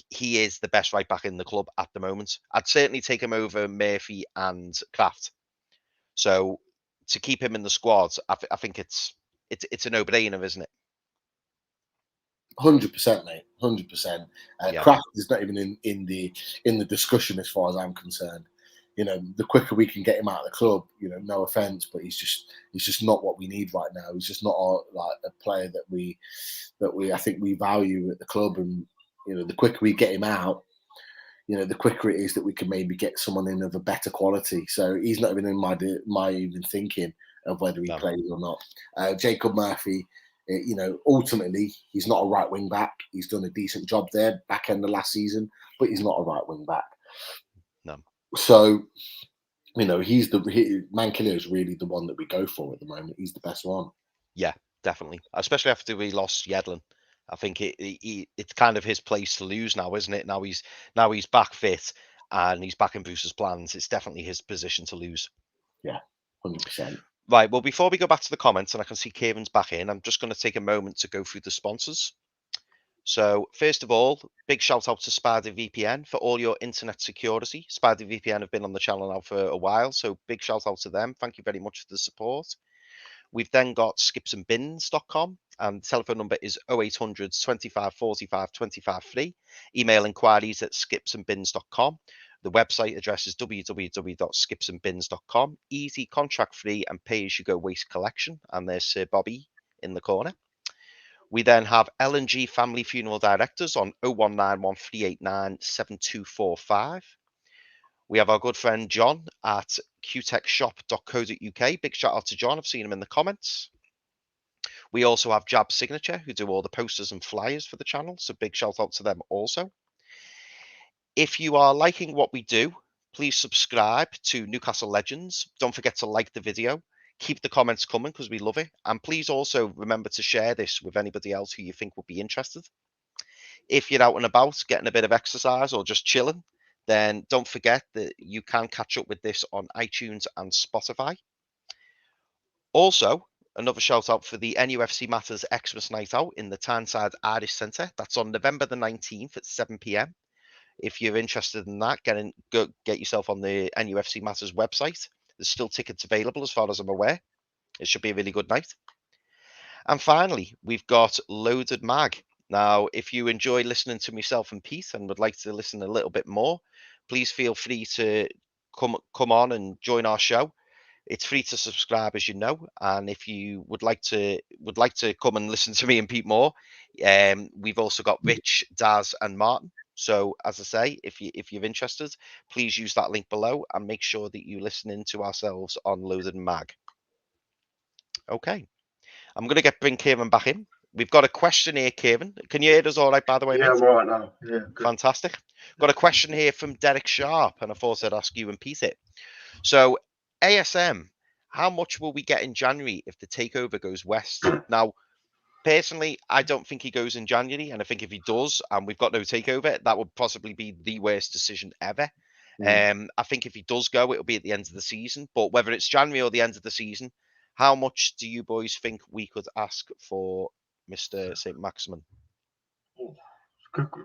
he is the best right back in the club at the moment. I'd certainly take him over Murphy and Kraft. So to keep him in the squad, I think it's a no-brainer, isn't it? 100%, mate. 100%. Yeah. Kraft is not even in the discussion as far as I'm concerned. The quicker we can get him out of the club, no offense, but he's just not what we need right now. He's just not a player that we I think we value at the club, and the quicker we get him out, the quicker it is that we can maybe get someone in of a better quality. So he's not even in my even thinking of whether he plays or not. Jacob Murphy, ultimately he's not a right wing back. He's done a decent job there back end of last season, but he's not a right wing back. No. So, Manquillo is really the one that we go for at the moment. He's the best one. Yeah, definitely. Especially after we lost Yedlin. I think it's kind of his place to lose now, isn't it? Now he's back fit and he's back in Bruce's plans. It's definitely his position to lose. Yeah, 100%. Right. Well, before we go back to the comments, and I can see Kieran's back in, I'm just going to take a moment to go through the sponsors. So first of all, big shout out to Spider VPN for all your internet security. Spider VPN have been on the channel now for a while, so big shout out to them. Thank you very much for the support. We've then got skipsandbins.com, and the telephone number is 0800 25 45 25 free. Email inquiries at skipsandbins.com. The website address is www.skipsandbins.com. Easy, contract free, and pay as you go waste collection. And there's Sir Bobby in the corner. We then have L&G Family Funeral Directors on 0191 389 7245. We have our good friend John at qtechshop.co.uk. Big shout out to John. I've seen him in the comments. We also have Jab Signature, who do all the posters and flyers for the channel. So big shout out to them also. If you are liking what we do, please subscribe to Newcastle Legends. Don't forget to like the video. Keep the comments coming because we love it. And please also remember to share this with anybody else who you think would be interested. If you're out and about getting a bit of exercise or just chilling, then don't forget that you can catch up with this on iTunes and Spotify. Also, another shout out for the NUFC Matters Xmas Night Out in the Tyneside Irish Centre. That's on November the 19th at 7 p.m. If you're interested in that, get yourself on the NUFC Matters website. There's still tickets available as far as I'm aware. It should be a really good night. And finally, we've got Loaded Mag. Now, if you enjoy listening to myself and Pete and would like to listen a little bit more, please feel free to come on and join our show. It's free to subscribe, as you know, and if you would like to come and listen to me and Pete more, we've also got Rich, Daz, and Martin. So, as I say, if you're interested, please use that link below and make sure that you listen in to ourselves on Loaded Mag. Okay, I'm going to bring Kieran back in. We've got a question here, Kieran. Can you hear us all right, by the way, Yeah, mate? I'm all right now. Yeah, good. Fantastic. Got a question here from Derek Sharp, and I thought I'd ask you and Pete it. So, ASM, how much will we get in January if the takeover goes west? Now, personally, I don't think he goes in January, and I think if he does, and we've got no takeover, that would possibly be the worst decision ever. I think if he does go, it'll be at the end of the season. But whether it's January or the end of the season, how much do you boys think we could ask for Mr. Saint-Maximin?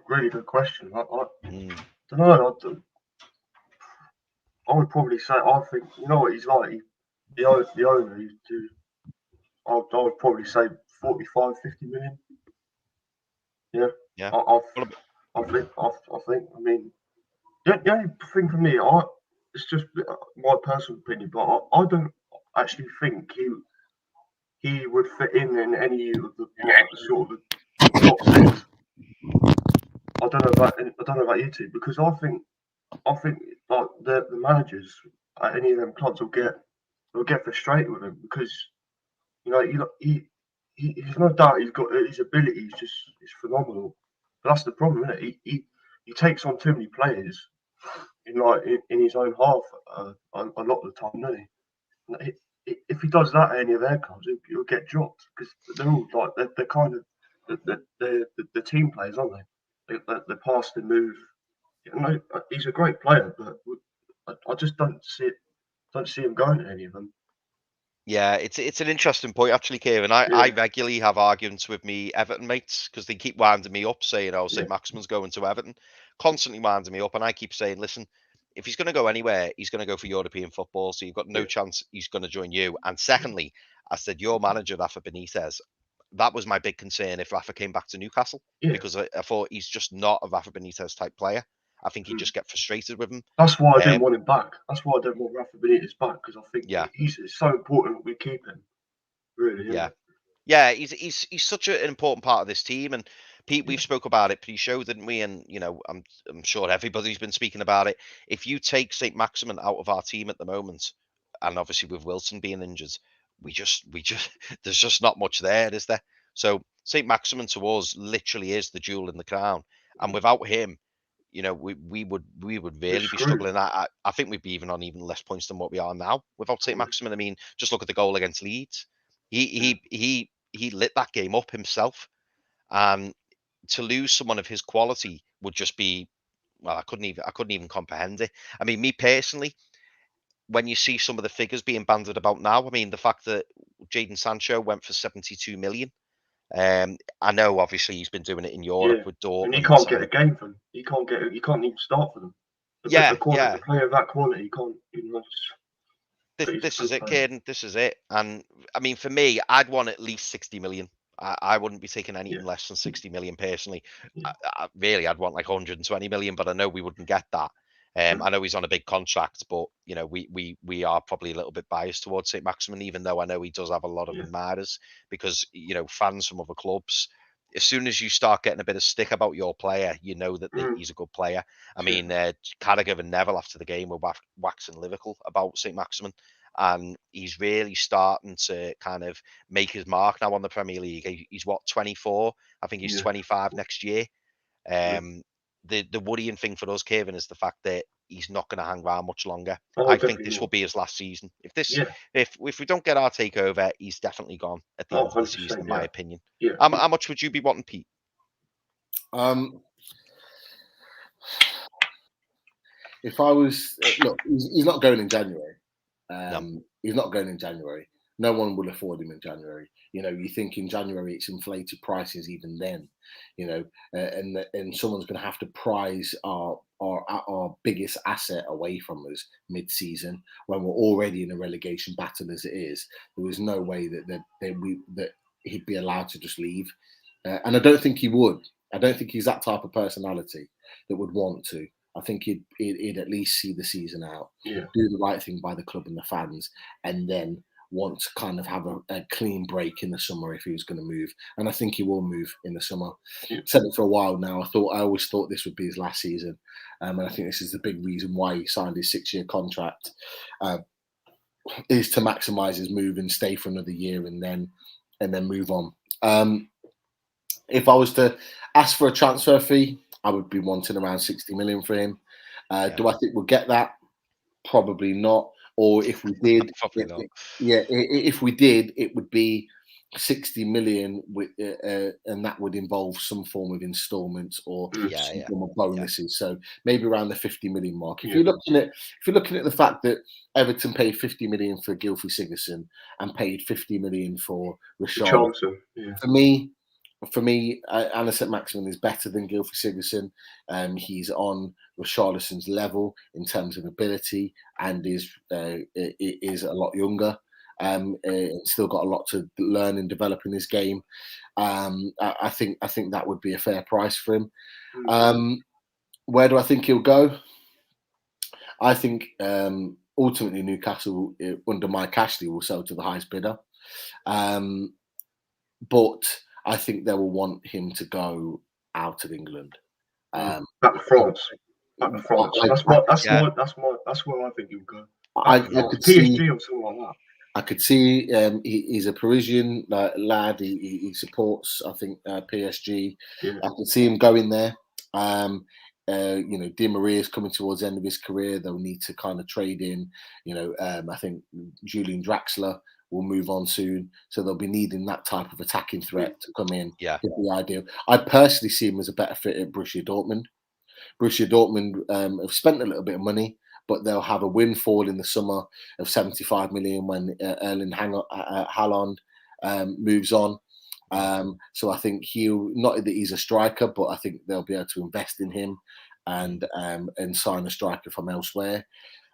Really good question. I don't know. I would probably say, I think, you know what he's like, the owner, I would probably say 45, 50 million. Yeah. Yeah. I think, I mean, the only thing for me, it's just my personal opinion, but I don't actually think he would fit in any of the sort of the top six. I don't know about you two, because I think like the managers at any of them clubs will get they'll get frustrated with him because he's no doubt he's got his ability is phenomenal. But that's the problem, isn't it? He takes on too many players in his own half a lot of the time, doesn't he? If he does that at any of their clubs, he'll get dropped because they're all like they're kind of the team players, aren't they? They pass, they move. He's a great player, but I just don't see him going to any of them. Yeah, it's an interesting point actually, Kieran. I regularly have arguments with me Everton mates because they keep winding me up saying, "Oh, Saint-Maximin's going to Everton," constantly winding me up, and I keep saying, "Listen, if he's going to go anywhere, he's going to go for European football. So you've got no chance he's going to join you." And secondly, I said, "Your manager, Rafa Benitez." That was my big concern if Rafa came back to Newcastle because I thought he's just not a Rafa Benitez type player. I think he'd just get frustrated with him. That's why I didn't want him back. That's why I don't want Rafa Benitez back because I think it's so important that we keep him. Really, yeah. He's such an important part of this team, and Pete, we've spoke about it pre-show, didn't we? And I'm sure everybody's been speaking about it. If you take Saint-Maximin out of our team at the moment, and obviously with Wilson being injured, we just there's just not much there, is there? So Saint-Maximin to us literally is the jewel in the crown, and without him, we would really be struggling. I think we'd be even less points than what we are now without Saint-Maximin. I mean, just look at the goal against Leeds. He lit that game up himself, and to lose someone of his quality would just be, well, I couldn't even comprehend it. I mean, me personally, when you see some of the figures being bandied about now, I mean, the fact that Jadon Sancho went for 72 million. I know obviously he's been doing it in Europe with Dortmund. And he can't get a game for them. He can't even start for them. The player of that quality, he can't. This is it, Caden. This is it. And I mean, for me, I'd want at least 60 million. I wouldn't be taking anything less than 60 million personally. I'd want like 120 million, but I know we wouldn't get that. I know he's on a big contract, but we are probably a little bit biased towards Saint-Maximin, even though I know he does have a lot of admirers because fans from other clubs. As soon as you start getting a bit of stick about your player, you know that he's a good player. I mean, Carragher and Neville after the game were waxing lyrical about Saint-Maximin, and he's really starting to kind of make his mark now on the Premier League. He's what, 24? I think he's 25 next year. The worrying thing for us, Kevin, is the fact that he's not going to hang around much longer. I think this will be his last season. If we don't get our takeover, he's definitely gone at the end of the season, in my opinion. How much would you be wanting, Pete? If I was look, he's not going in January. He's not going in January. No one will afford him in January. You think in January it's inflated prices even then, and someone's going to have to prize our biggest asset away from us mid-season when we're already in a relegation battle as it is. There was no way that he'd be allowed to just leave, and I don't think he would. I don't think he's that type of personality that would want to. I think he'd at least see the season out, do the right thing by the club and the fans, and then want to kind of have a clean break in the summer if he was going to move. And I think he will move in the summer. Said it for a while now. I always thought this would be his last season, and I think this is the big reason why he signed his 6-year contract, is to maximise his move and stay for another year and then move on. If I was to ask for a transfer fee, I would be wanting around 60 million for him. Do I think we'll get that? Probably not. Or if we did, if we did, it would be 60 million, and that would involve some form of instalments or some form of bonuses. So maybe around the 50 million mark. If you're looking at the fact that Everton paid 50 million for Gylfi Sigurdsson and paid 50 million for Richarlison, for me, Anna Saint-Maximin is better than Gylfi Sigurdsson. He's on Richarlison's level in terms of ability and is a lot younger. Still got a lot to learn and develop in his game. I think that would be a fair price for him. Where do I think he'll go? I think ultimately Newcastle under Mike Ashley will sell to the highest bidder. But I think they will want him to go out of England. Back to France. That's where I think he'll go. I could PSG see. or something like that. I could see he's a Parisian lad. He supports, I think, PSG. Yeah. I could see him going there. Di Maria's coming towards the end of his career. They'll need to kind of trade in. I think Julian Draxler will move on soon, so they'll be needing that type of attacking threat to come in. Yeah, it'd be ideal. I personally see him as a better fit at Borussia Dortmund. Borussia Dortmund have spent a little bit of money, but they'll have a windfall in the summer of 75 million when Erling Haaland moves on. So I think not that he's a striker, but I think they'll be able to invest in him and sign a striker from elsewhere.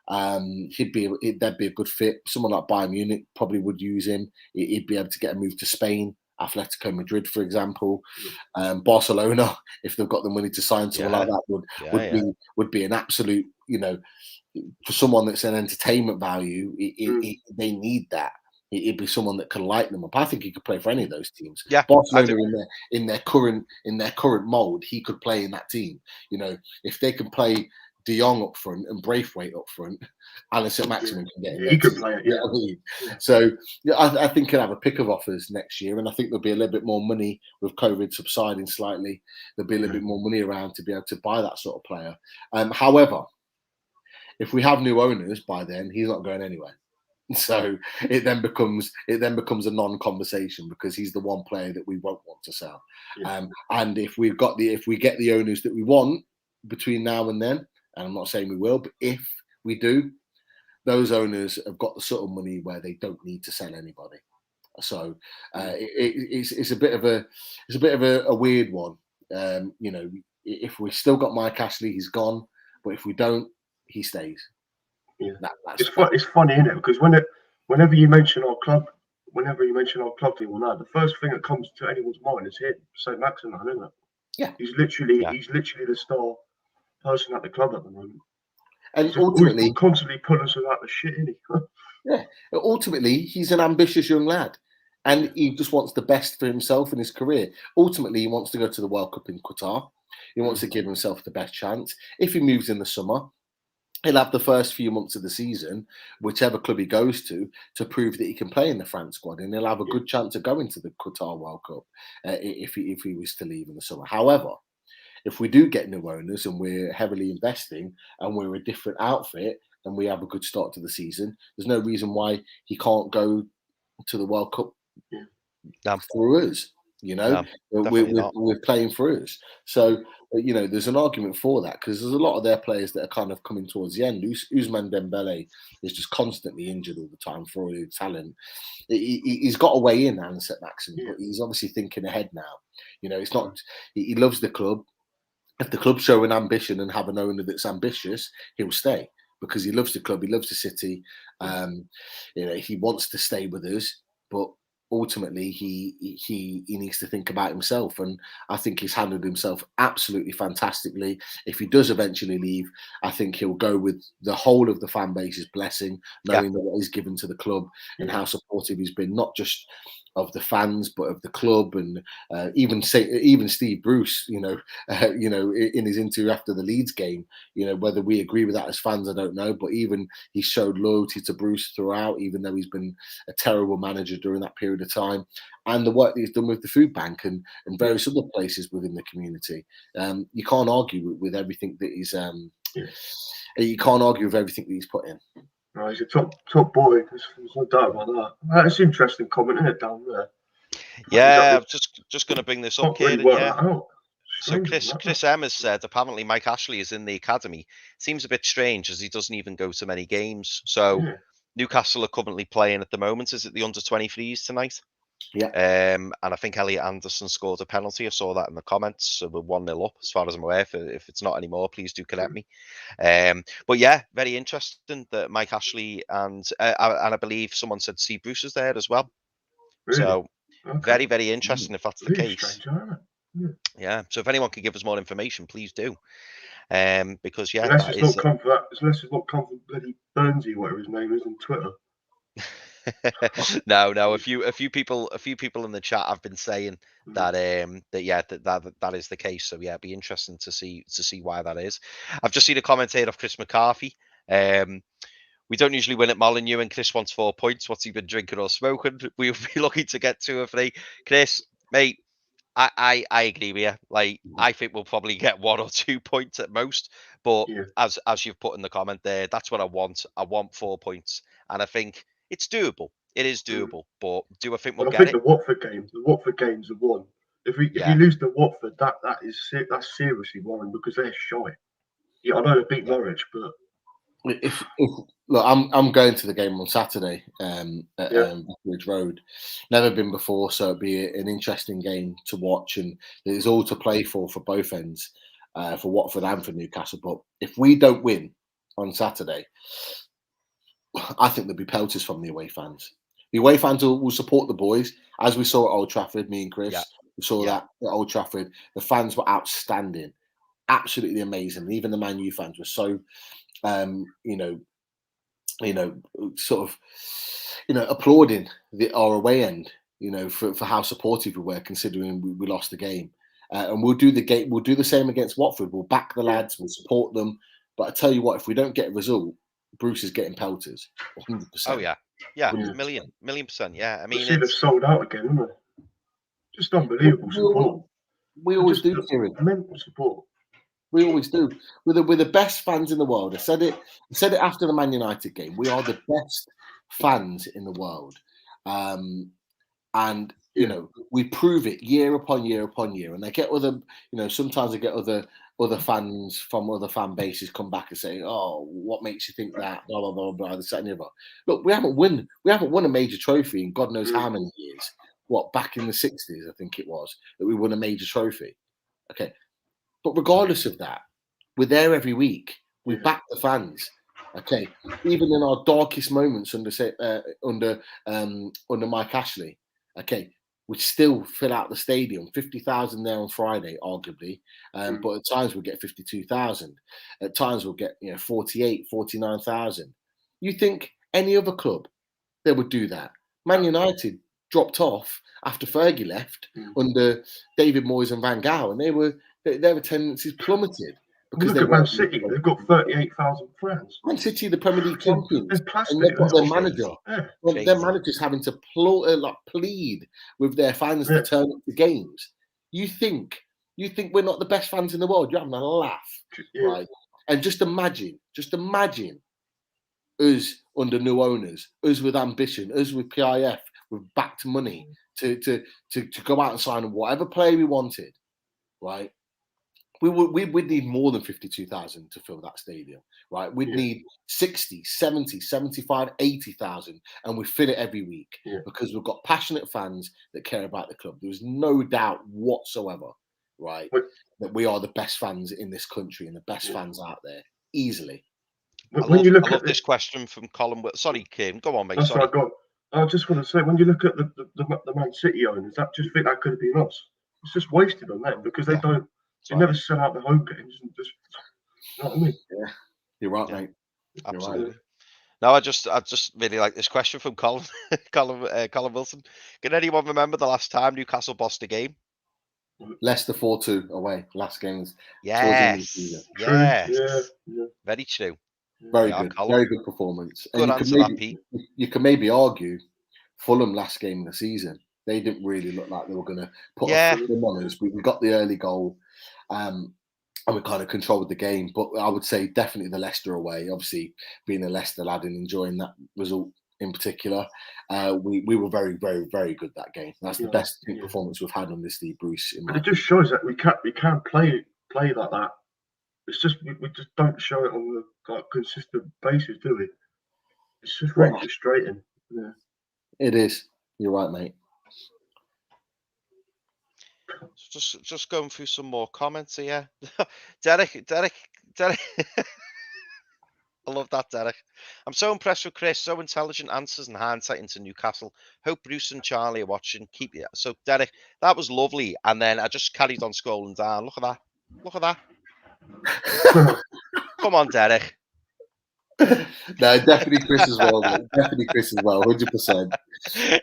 That'd be a good fit. Someone like Bayern Munich probably would use him. He'd be able to get a move to Spain, Atletico Madrid, for example. Barcelona, if they've got the money to sign someone like that, would be an absolute, for someone that's an entertainment value. They need that. It'd be someone that can light them up. I think he could play for any of those teams. Yeah, Barcelona in their current mold, he could play in that team. If they can play De Jong up front and Braithwaite up front, and Saint-Maximin can get. He could play it. Yeah. I mean? So I think he'll have a pick of offers next year, and I think there'll be a little bit more money with COVID subsiding slightly. There'll be a little bit more money around to be able to buy that sort of player. However, if we have new owners by then, he's not going anywhere. So it then becomes a non-conversation because he's the one player that we won't want to sell. And if we get the owners that we want between now and then, and I'm not saying we will, but if we do, those owners have got the sort of money where they don't need to sell anybody. So it's a bit of a weird one. If we still got Mike Ashley, he's gone. But if we don't, he stays. Yeah. It's funny, isn't it? Because whenever you mention our club team or that, the first thing that comes to anyone's mind is him, Saint-Maximin, isn't it? Yeah. He's literally the star person at the club at the moment. And ultimately, constantly pulling us out the shit, isn't he? Yeah. Ultimately, he's an ambitious young lad. And he just wants the best for himself in his career. Ultimately, he wants to go to the World Cup in Qatar. He wants to give himself the best chance. If he moves in the summer, he'll have the first few months of the season, whichever club he goes to prove that he can play in the France squad, and he'll have a good chance of going to the Qatar World Cup if he was to leave in the summer. However, if we do get new owners and we're heavily investing and we're a different outfit and we have a good start to the season, there's no reason why he can't go to the World Cup through us. We're playing for us. So, there's an argument for that because there's a lot of their players that are kind of coming towards the end. Ousmane Dembele is just constantly injured all the time for all his talent. He's got a way in, Alan Saint-Maximin, but he's obviously thinking ahead now. It's not. He loves the club. If the club show an ambition and have an owner that's ambitious, he'll stay because he loves the club. He loves the city. He wants to stay with us, but ultimately he needs to think about himself, and I think he's handled himself absolutely fantastically. If he does eventually leave, I think he'll go with the whole of the fan base's blessing, knowing that what he's given to the club and how supportive he's been, not just of the fans but of the club, and even Steve Bruce, in his interview after the Leeds game, whether we agree with that as fans, I don't know, but even he showed loyalty to Bruce throughout, even though he's been a terrible manager during that period of time, and the work that he's done with the food bank and various other places within the community. You can't argue with everything that he's you can't argue with everything that he's put in. No, he's a top boy. There's no doubt about that. That's an interesting comment, isn't it, down there? Yeah, I'm just going to bring this up, Kieran. So Chris M has said apparently Mike Ashley is in the academy. Seems a bit strange as he doesn't even go to many games. So Newcastle are currently playing at the moment. Is it the under-23s tonight? Yeah. And I think Elliot Anderson scored a penalty. I saw that in the comments. So we're 1-0 up as far as I'm aware. If it's not anymore, please do correct me. But yeah, very interesting that Mike Ashley and I believe someone said Steve Bruce is there as well. Really? So very, very interesting if that's the case. Strange, yeah. So if anyone could give us more information, please do. Because unless it's not come from bloody Burnsy, whatever his name is, on Twitter. No. A few people in the chat have been saying that that is the case. So yeah, it'd be interesting to see why that is. I've just seen a comment here of Chris McCarthy. We don't usually win at Molineux, and Chris wants 4 points. What's he been drinking or smoking? We'll be lucky to get 2 or 3. Chris, mate, I agree with you. Like, I think we'll probably get 1 or 2 points at most. But as you've put in the comment there, that's what I want. I want 4 points, and I think it's doable. It is doable. But do I think we'll But I get think it? the Watford games are one. If you lose to Watford, that's seriously worrying because they're shy. Yeah, I know they beat Norwich, but if look, I'm going to the game on Saturday at Ridge Road. Never been before, so it'll be an interesting game to watch, and there's all to play for both ends, for Watford and for Newcastle. But if we don't win on Saturday, I think there'll be pelters from the away fans. The away fans will support the boys, as we saw at Old Trafford. Me and Chris, we saw that at Old Trafford. The fans were outstanding, absolutely amazing. Even the Man U fans were so, sort of, applauding our away end, for how supportive we were, considering we lost the game. And we'll do the same against Watford. We'll back the lads, we'll support them. But I tell you what, if we don't get a result, Bruce is getting pelters, 100%. Oh yeah, 1,000,000%. Yeah, I mean, they've sold out again, haven't they? Just unbelievable support. We always do, Kieran. Immense support. We always do. We're the best fans in the world. I said it after the Man United game. We are the best fans in the world, and we prove it year upon year upon year. And I get other, sometimes I get other fans from other fan bases come back and say, "Oh, what makes you think that?" Blah blah blah blah. This, that, and the other. Look, we haven't won a major trophy in God knows how many years. What, back in the 60s, I think it was, that we won a major trophy. Okay. But regardless of that, we're there every week. We back the fans. Okay. Even in our darkest moments under Mike Ashley, okay, we still fill out the stadium. 50,000 there on Friday, arguably. But at times we'll get 52,000. At times we'll get 48, 49,000. You think any other club, they would do that? Man United dropped off after Fergie left under David Moyes and Van Gaal, and their attendances plummeted. Because look at Man City, they've got 38,000 fans. Man City, the Premier League champions, and they've got their manager. Their manager's having to plead with their fans to turn up to games. You think we're not the best fans in the world? You're having a laugh, right? And just imagine us under new owners, us with ambition, us with PIF, with backed money to go out and sign whatever player we wanted, right? We would need more than 52,000 to fill that stadium, right? We'd need 60, 70, 75, 80,000, and we fill it every week because we've got passionate fans that care about the club. There's no doubt whatsoever, right, that we are the best fans in this country and the best fans out there, easily. I love this question from Colin. Sorry, Kim, go on, mate. That's sorry. I just want to say, when you look at the Man City owners, that just think that could have been us. It's just wasted on them because they don't. They never sell out the home games and just. You know what I mean? Yeah, you're right, mate. Absolutely. Right. No, I just really like this question from Colin. Colin Wilson. Can anyone remember the last time Newcastle bossed a game? Leicester 4-2 away. Last games. Yes. Yeah. Very true. Very good. Colin. Very good performance. Good answer, that, Pete. You can maybe argue Fulham last game of the season. They didn't really look like they were going to put a foot on us. We got the early goal, and we kind of controlled the game. But I would say definitely the Leicester away. Obviously, being a Leicester lad and enjoying that result in particular, we were very, very, very good that game. That's the best performance we've had on this Steve Bruce. But it just shows that we can't play like that. It's just we just don't show it on the consistent basis, do we? It's just really frustrating. Yeah. It is. You're right, mate. Just going through some more comments here. Derek. I love that, Derek. I'm so impressed with Chris. So intelligent answers and hindsight into Newcastle. Hope Bruce and Charlie are watching. Keep it. So, Derek, that was lovely. And then I just carried on scrolling down. Look at that. Come on, Derek. No, definitely Chris as well. Definitely Chris as well. 100%.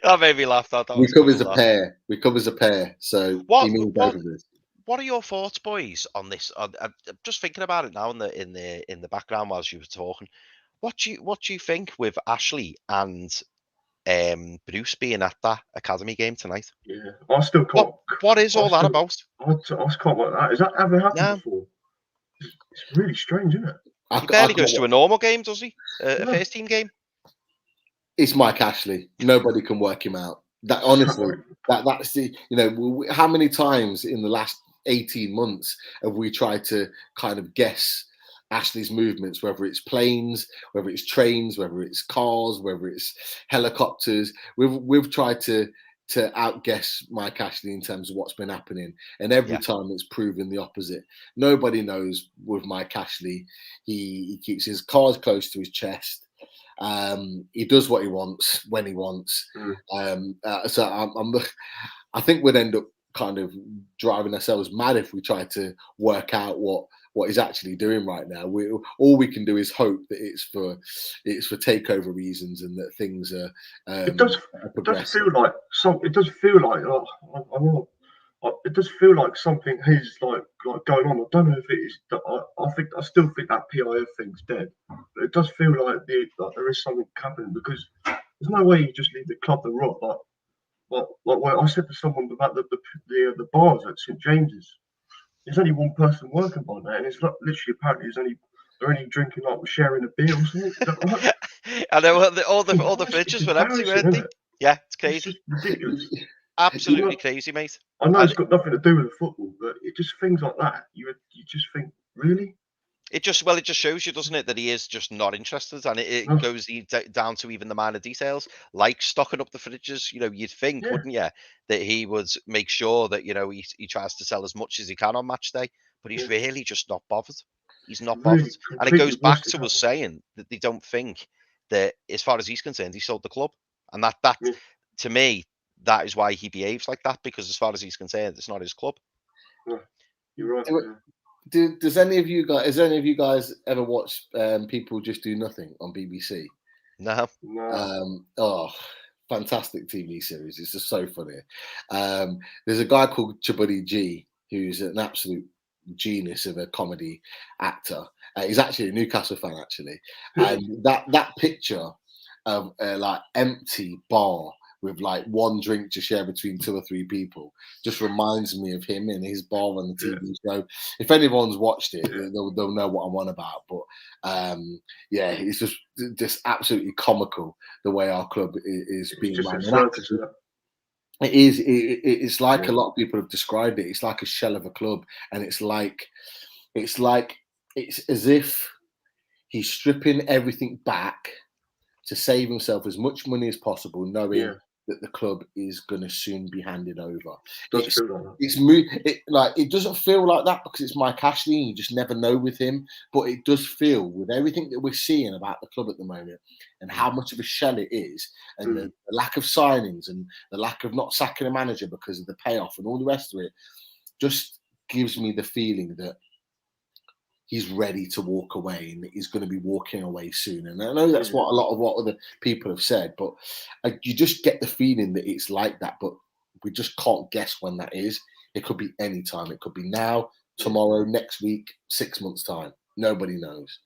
That made me laugh. We come as a pair. So he means both of us. What are your thoughts, boys, on this? I'm just thinking about it now in the background whilst you were talking. What do you think with Ashley and Bruce being at that academy game tonight? Yeah, I still can't. What is all that about? I just can't like that. Has that ever happened No. before? It's really strange, isn't it? He barely goes to a normal game, does he? A first team game? It's Mike Ashley. Nobody can work him out. That honestly, that's the, you know, how many times in the last 18 months have we tried to kind of guess Ashley's movements, whether it's planes, whether it's trains, whether it's cars, whether it's helicopters. We've tried to outguess Mike Ashley in terms of what's been happening, and every time it's proven the opposite. Nobody knows with Mike Ashley. He keeps his cards close to his chest. He does what he wants when he wants. So I think we'd end up kind of driving ourselves mad if we try to work out what he's actually doing right now. All we can do is hope that it's for takeover reasons and that things are. It does feel like It does feel like it does feel like something is like going on. I don't know if it is. I still think that PIF thing's dead. But it does feel like there is something happening, because there's no way you just leave the club and rot. Like when I said to someone about the bars at St James's, there's only one person working by there, and it's not literally apparently they're only drinking, like sharing a beer or something. I know all the fridges were empty, weren't they? Yeah, it's crazy. It's just ridiculous. Absolutely crazy, mate. I know it's got nothing to do with the football, but it just things like that. You just think, really? It just shows you, doesn't it, that he is just not interested, and it goes down to even the minor details, like stocking up the fridges. You know, you'd think, wouldn't you, that he would make sure that, you know, he tries to sell as much as he can on match day, but he's really just not bothered. He's not bothered, and it goes back to us saying that they don't think that, as far as he's concerned, he sold the club, and that to me, that is why he behaves like that, because as far as he's concerned, it's not his club. Yeah, you're right. Has any of you guys ever watched People Just Do Nothing on BBC? No. Fantastic TV series. It's just so funny. There's a guy called Chabuddy G, who's an absolute genius of a comedy actor. He's actually a Newcastle fan, actually. And that picture of a like empty bar with like one drink to share between 2 or 3 people just reminds me of him in his bar on the TV show. If anyone's watched it, they'll know what I'm on about. But it's just absolutely comical the way our club is being run. It is. It's like a lot of people have described it. It's like a shell of a club, and it's as if he's stripping everything back to save himself as much money as possible, knowing that the club is going to soon be handed over. It doesn't feel like that because it's Mike Ashley, and you just never know with him. But it does feel, with everything that we're seeing about the club at the moment and how much of a shell it is, and the lack of signings and the lack of not sacking a manager because of the payoff and all the rest of it, just gives me the feeling that he's ready to walk away, and he's going to be walking away soon. And I know that's what a lot of what other people have said, but you just get the feeling that it's like that, but we just can't guess when that is. It could be any time. It could be now, tomorrow, next week, 6 months' time. Nobody knows.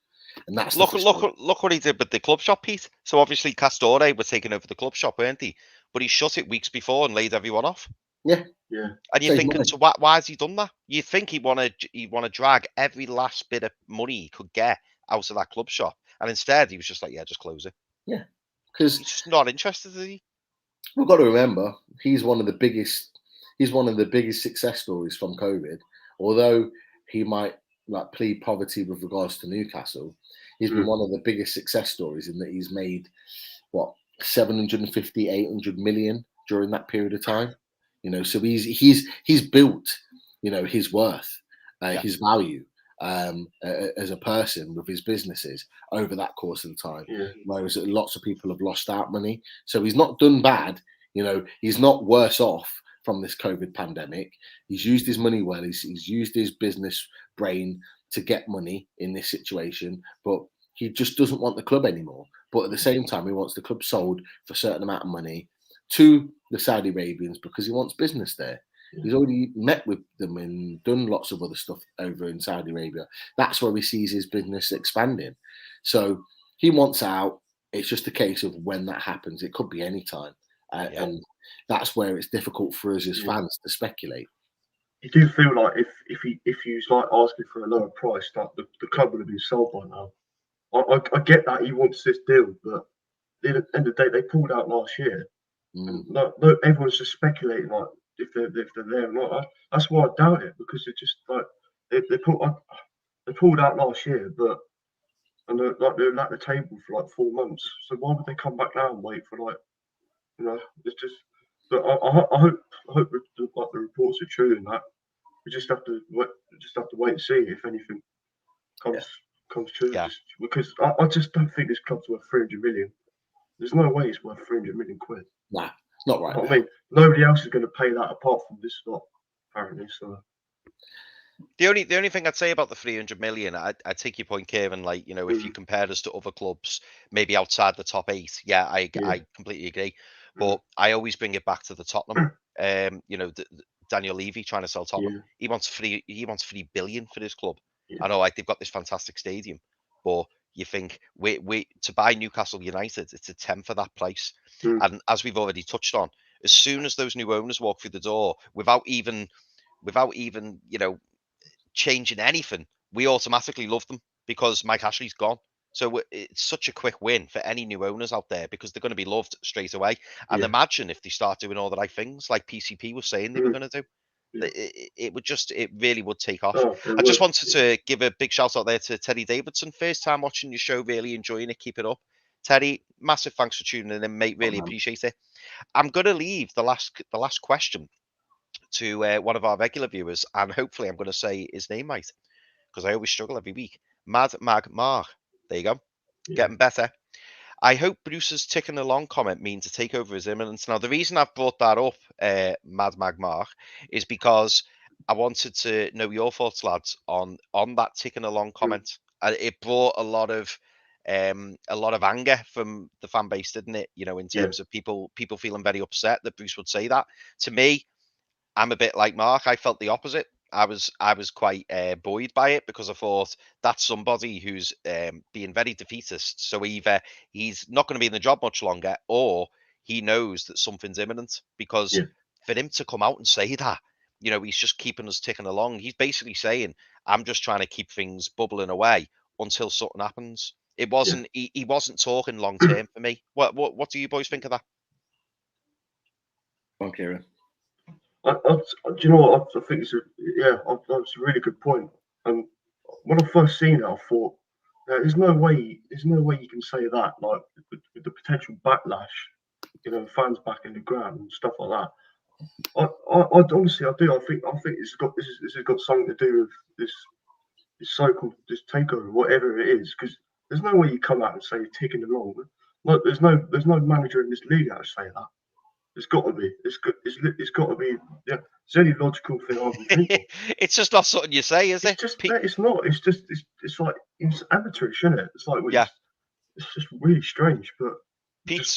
And that's look what he did with the club shop, Pete. So obviously Castore were taking over the club shop, weren't he? But he shut it weeks before and laid everyone off. Yeah. And you're thinking, so why has he done that? You think he want to drag every last bit of money he could get out of that club shop, and instead he was just like, just close it. Yeah, because he's just not interested, is he? We've got to remember he's one of the biggest success stories from COVID. Although he might like plead poverty with regards to Newcastle, he's been one of the biggest success stories in that he's made 750, 800 million during that period of time. You know, so he's built, you know, his worth, his value as a person with his businesses over that course of the time. Whereas lots of people have lost out money. So he's not done bad. You know, he's not worse off from this COVID pandemic. He's used his money well. He's used his business brain to get money in this situation, but he just doesn't want the club anymore. But at the same time, he wants the club sold for a certain amount of money to the Saudi Arabians because he wants business there. He's already met with them and done lots of other stuff over in Saudi Arabia. That's where he sees his business expanding. So He wants out. It's just a case of when that happens. It could be any time. And that's where it's difficult for us as fans to speculate. You do feel like if he was like asking for a lower price, that the club would have been sold by now. I get that he wants this deal, but at the end of the day, they pulled out last year. And everyone's just speculating like if they're there or not. That's why I doubt it, because it's just like they pulled out last year, but and they're at the table for like 4 months. So why would they come back now and wait for like, it's just. But I hope the reports are true and that we just have to wait and see if anything comes true. Yeah. Because I just don't think this club's worth 300 million. There's no way it's worth 300 million quid. Nah, it's not right. I mean, nobody else is going to pay that apart from this lot, apparently. So the only thing I'd say about the 300 million, I take your point, Kieran. Like, if you compared us to other clubs, maybe outside the top 8, I completely agree. But I always bring it back to the Tottenham. Daniel Levy trying to sell Tottenham. He wants 3 billion for this club. I know, like, they've got this fantastic stadium, but you think we to buy Newcastle United, it's a 10 for that place. And as we've already touched on, as soon as those new owners walk through the door, without even changing anything, we automatically love them because Mike Ashley's gone. So it's such a quick win for any new owners out there because they're going to be loved straight away. And imagine if they start doing all the right things like PCP was saying they were going to do. It really would take off. I just wanted to give a big shout out there to Teddy Davidson. First time watching your show, really enjoying it. Keep it up. Teddy, massive thanks for tuning in, mate. Really appreciate it. I'm going to leave the last question to one of our regular viewers, and hopefully I'm going to say his name right because I always struggle every week. Mad Mag Mar. There you go. Getting better. I hope Bruce's ticking along comment means a takeover is imminent. Now, the reason I've brought that up, Mad Mag Mar, is because I wanted to know your thoughts, lads, on that ticking along comment. It brought a lot of anger from the fan base, didn't it? In terms of people feeling very upset that Bruce would say that. To me, I'm a bit like Mark. I felt the opposite. I was quite buoyed by it because I thought that's somebody who's being very defeatist. So either he's not going to be in the job much longer, or he knows that something's imminent. Because for him to come out and say that, he's just keeping us ticking along. He's basically saying, "I'm just trying to keep things bubbling away until something happens." It wasn't. He wasn't talking long term for me. What do you boys think of that? Okay. Do you know what? I think that's a really good point. And when I first seen it, I thought, there's no way you can say that. Like with the potential backlash, fans back in the ground and stuff like that. I honestly, I do. I think this has got something to do with this so-called this takeover, whatever it is. Because there's no way you come out and say you're ticking along. Like there's no manager in this league that would say that. It's got to be. It's got to be. Yeah, it's the only logical thing I can think of. It's just not something you say, is it? It's not. It's just. It's like it's amateurish, isn't it? It's like it's just really strange. But Pete's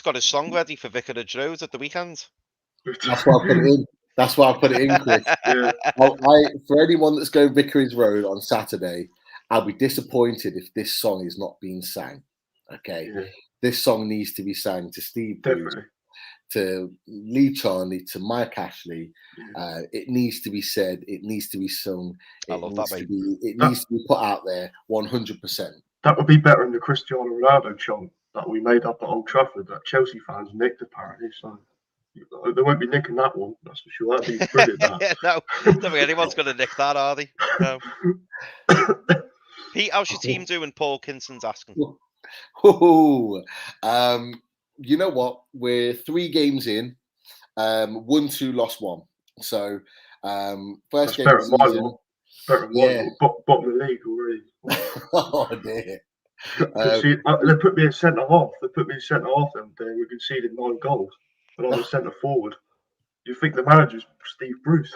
got his song ready for Vicarage Road at the weekend. That's why I put it in. That's why I put it in, Chris. For anyone that's going Vicarage Road on Saturday, I'll be disappointed if this song is not being sang. Okay. Yeah. This song needs to be sang to Steve Bruce, to Lee Charnley, to Mike Ashley. It needs to be said. It needs to be sung. It needs to be put out there 100%. That would be better than the Cristiano Ronaldo chant that we made up at Old Trafford that Chelsea fans nicked apparently. So they won't be nicking that one. That's for sure. That'd be brilliant. That. No, don't think anyone's going to nick that, are they? No. Pete, how's your team doing? Paul Kinson's asking. You know what? We're 3 games in, won 2, lost 1. So first game of the season. Bottom of the league already. Oh dear. They put me in centre half. And we conceded 9 goals, and I was centre forward. You think the manager's Steve Bruce?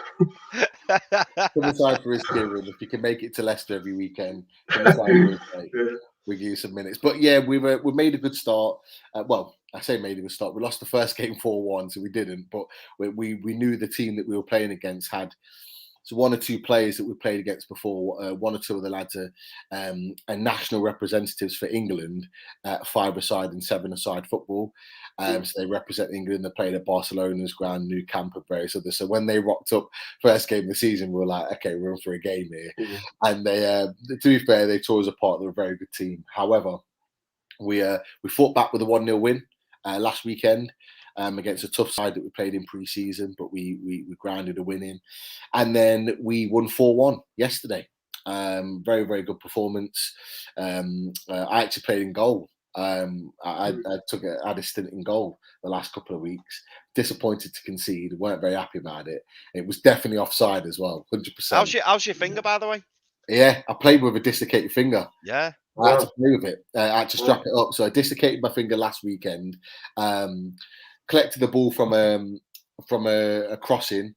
Come aside for his Kieran. If you can make it to Leicester every weekend, come aside for his mate. We give you some minutes. But yeah, we made a good start. I say made a good start. We lost the first game 4-1, so we didn't. But we knew the team that we were playing against had one or two players that we played against before. One or two of the lads are national representatives for England at 5-a-side and 7-a-side football. So they represent England. They played at Barcelona's ground, Nou Camp, and various others. So when they rocked up first game of the season, we were like, okay, we're in for a game here. And they, to be fair, they tore us apart. They're a very good team. However, we fought back with a 1-0 win last weekend. Against a tough side that we played in pre-season, but we grounded a win in. And then we won 4-1 yesterday. Very, very good performance. I actually played in goal. I had a stint in goal the last couple of weeks. Disappointed to concede. Weren't very happy about it. It was definitely offside as well, 100%. How's your finger, by the way? Yeah, I played with a dislocated finger. Yeah. I had to play with it. I had to strap it up. So I dislocated my finger last weekend. Collected the ball from a crossing,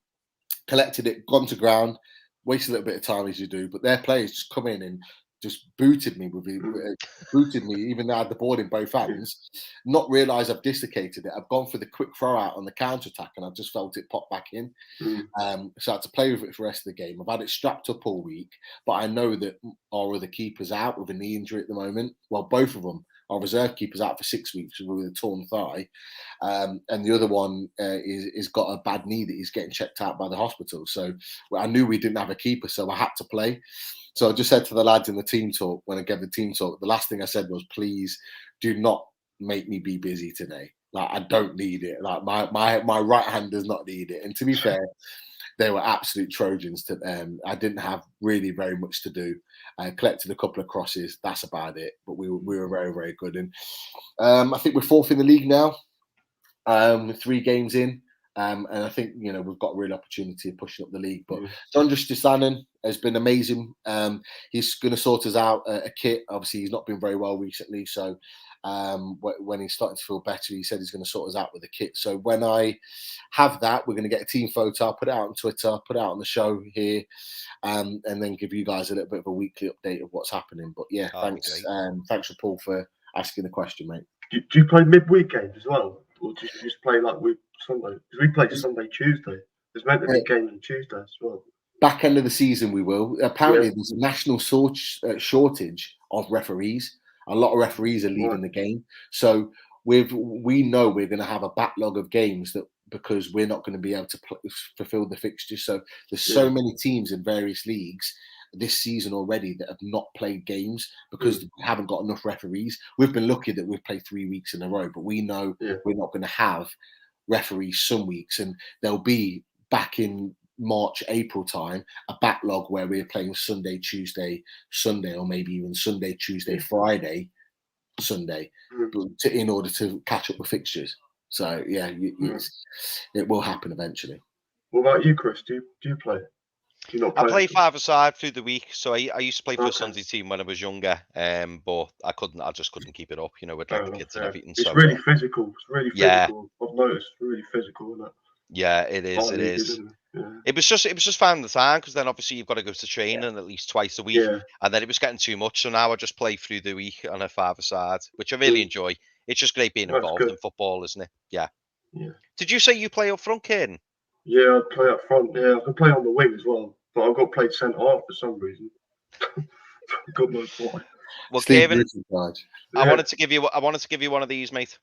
collected it, gone to ground, wasted a little bit of time as you do. But their players just come in and just booted me even though I had the ball in both hands. Not realised I've dislocated it. I've gone for the quick throw out on the counter attack, and I've just felt it pop back in. So I had to play with it for the rest of the game. I've had it strapped up all week, but I know that our other keeper's out with a knee injury at the moment. Well, both of them. Our reserve keeper's out for 6 weeks with a torn thigh, and the other one is got a bad knee that he's getting checked out by the hospital. So I knew we didn't have a keeper, so I had to play. So I just said to the lads in the team talk, when I gave the team talk, the last thing I said was, please do not make me be busy today. Like, I don't need it. Like my right hand does not need it. And to be fair, they were absolute Trojans. I didn't have really very much to do. I collected a couple of crosses. That's about it. But we were very, very good. And I think we're 4th in the league now, with 3 games in. And I think, we've got a real opportunity of pushing up the league. But John Justice has been amazing. He's going to sort us out a kit. Obviously, he's not been very well recently. So when he's starting to feel better, he said he's going to sort us out with a kit. So when I have that, we're going to get a team photo. I'll put it out on Twitter, put it out on the show here, and then give you guys a little bit of a weekly update of what's happening. But yeah, thanks for Paul for asking the question, mate. Do you play midweek games as well? Or do you just play like with Sunday? Because we play Sunday, Tuesday. There's meant to be games on Tuesday as well. Back end of the season, we will. Apparently, there's a national shortage of referees. A lot of referees are leaving the game. So we know we're going to have a backlog of games because we're not going to be able to fulfill the fixtures. So there's so many teams in various leagues this season already that have not played games because we haven't got enough referees. We've been lucky that we've played 3 weeks in a row, but we know we're not going to have referees some weeks, and there'll be back in March, April time, a backlog where we're playing Sunday, Tuesday, Sunday, or maybe even Sunday, Tuesday, Friday, Sunday, in order to catch up with fixtures. So yeah, it will happen eventually. What about you, Chris? Do you play? I play 5-a-side through the week, so I used to play for a Sunday team when I was younger, but I just couldn't keep it up, with like the kids and everything. It's really physical. It's really physical. I've noticed it's really physical, isn't it? Yeah, it is. It is. It was just finding the time, because then obviously you've got to go to training at least twice a week, and then it was getting too much. So now I just play through the week on a 5-a-side, which I really enjoy. It's just great being involved in football, isn't it? Yeah. Did you say you play up front, Kieran? Yeah, I play up front. Yeah, I can play on the wing as well, but I've got played centre half for some reason. God knows why. Well, Kieran, I wanted to give you one of these, mate.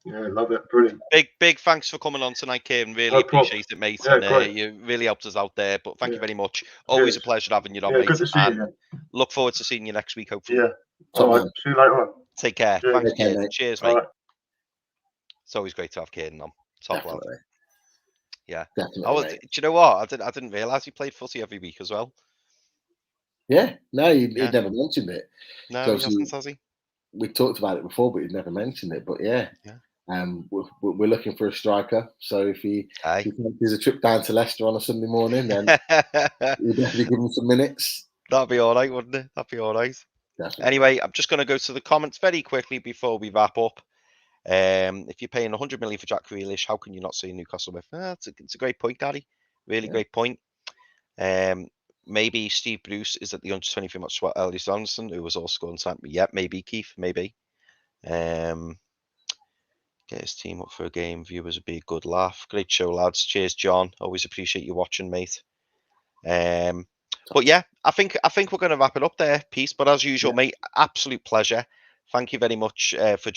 Yeah, love it. Brilliant. Big thanks for coming on tonight, Kieran. Really appreciate it, mate. Yeah, and you really helped us out there. But thank you very much. Always a pleasure having you on, mate. Good to see you. Look forward to seeing you next week, hopefully. Yeah. All right. See you later on. Take care. Thanks, Kieran. Cheers, mate. Right. It's always great to have Kieran on. Top lad. Yeah. Definitely. Do you know what? I didn't realise he played footy every week as well. Yeah. No, he never mentioned it. No, he hasn't, has he? We talked about it before, but he'd never mentioned it. But yeah. We're looking for a striker. So if he fancies a trip down to Leicester on a Sunday morning, then we'll definitely give him some minutes. That'd be all right, wouldn't it? That'd be all right. Definitely. Anyway, I'm just going to go to the comments very quickly before we wrap up. If you're paying 100 million for Jack Grealish, how can you not see Newcastle with? It's a great point, Gary. Really great point. Maybe Steve Bruce is at the under-23 match to Ellis Anderson, who was also scoring time. Yeah, maybe Keith, maybe. Get his team up for a game. Viewers would be a good laugh. Great show, lads. Cheers, John. Always appreciate you watching, mate. But yeah, I think we're going to wrap it up there, Peace. But as usual, mate, absolute pleasure. Thank you very much for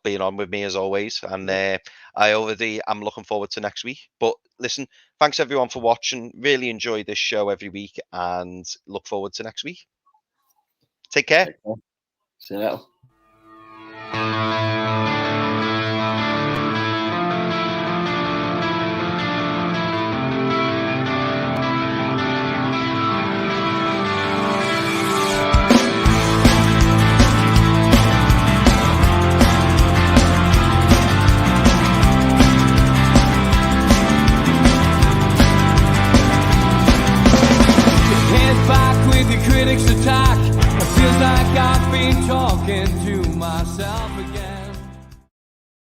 being on with me as always. And I'm looking forward to next week. But listen, thanks everyone for watching. Really enjoy this show every week and look forward to next week. Take care. See you later. Critics attack. It feels like I've been talking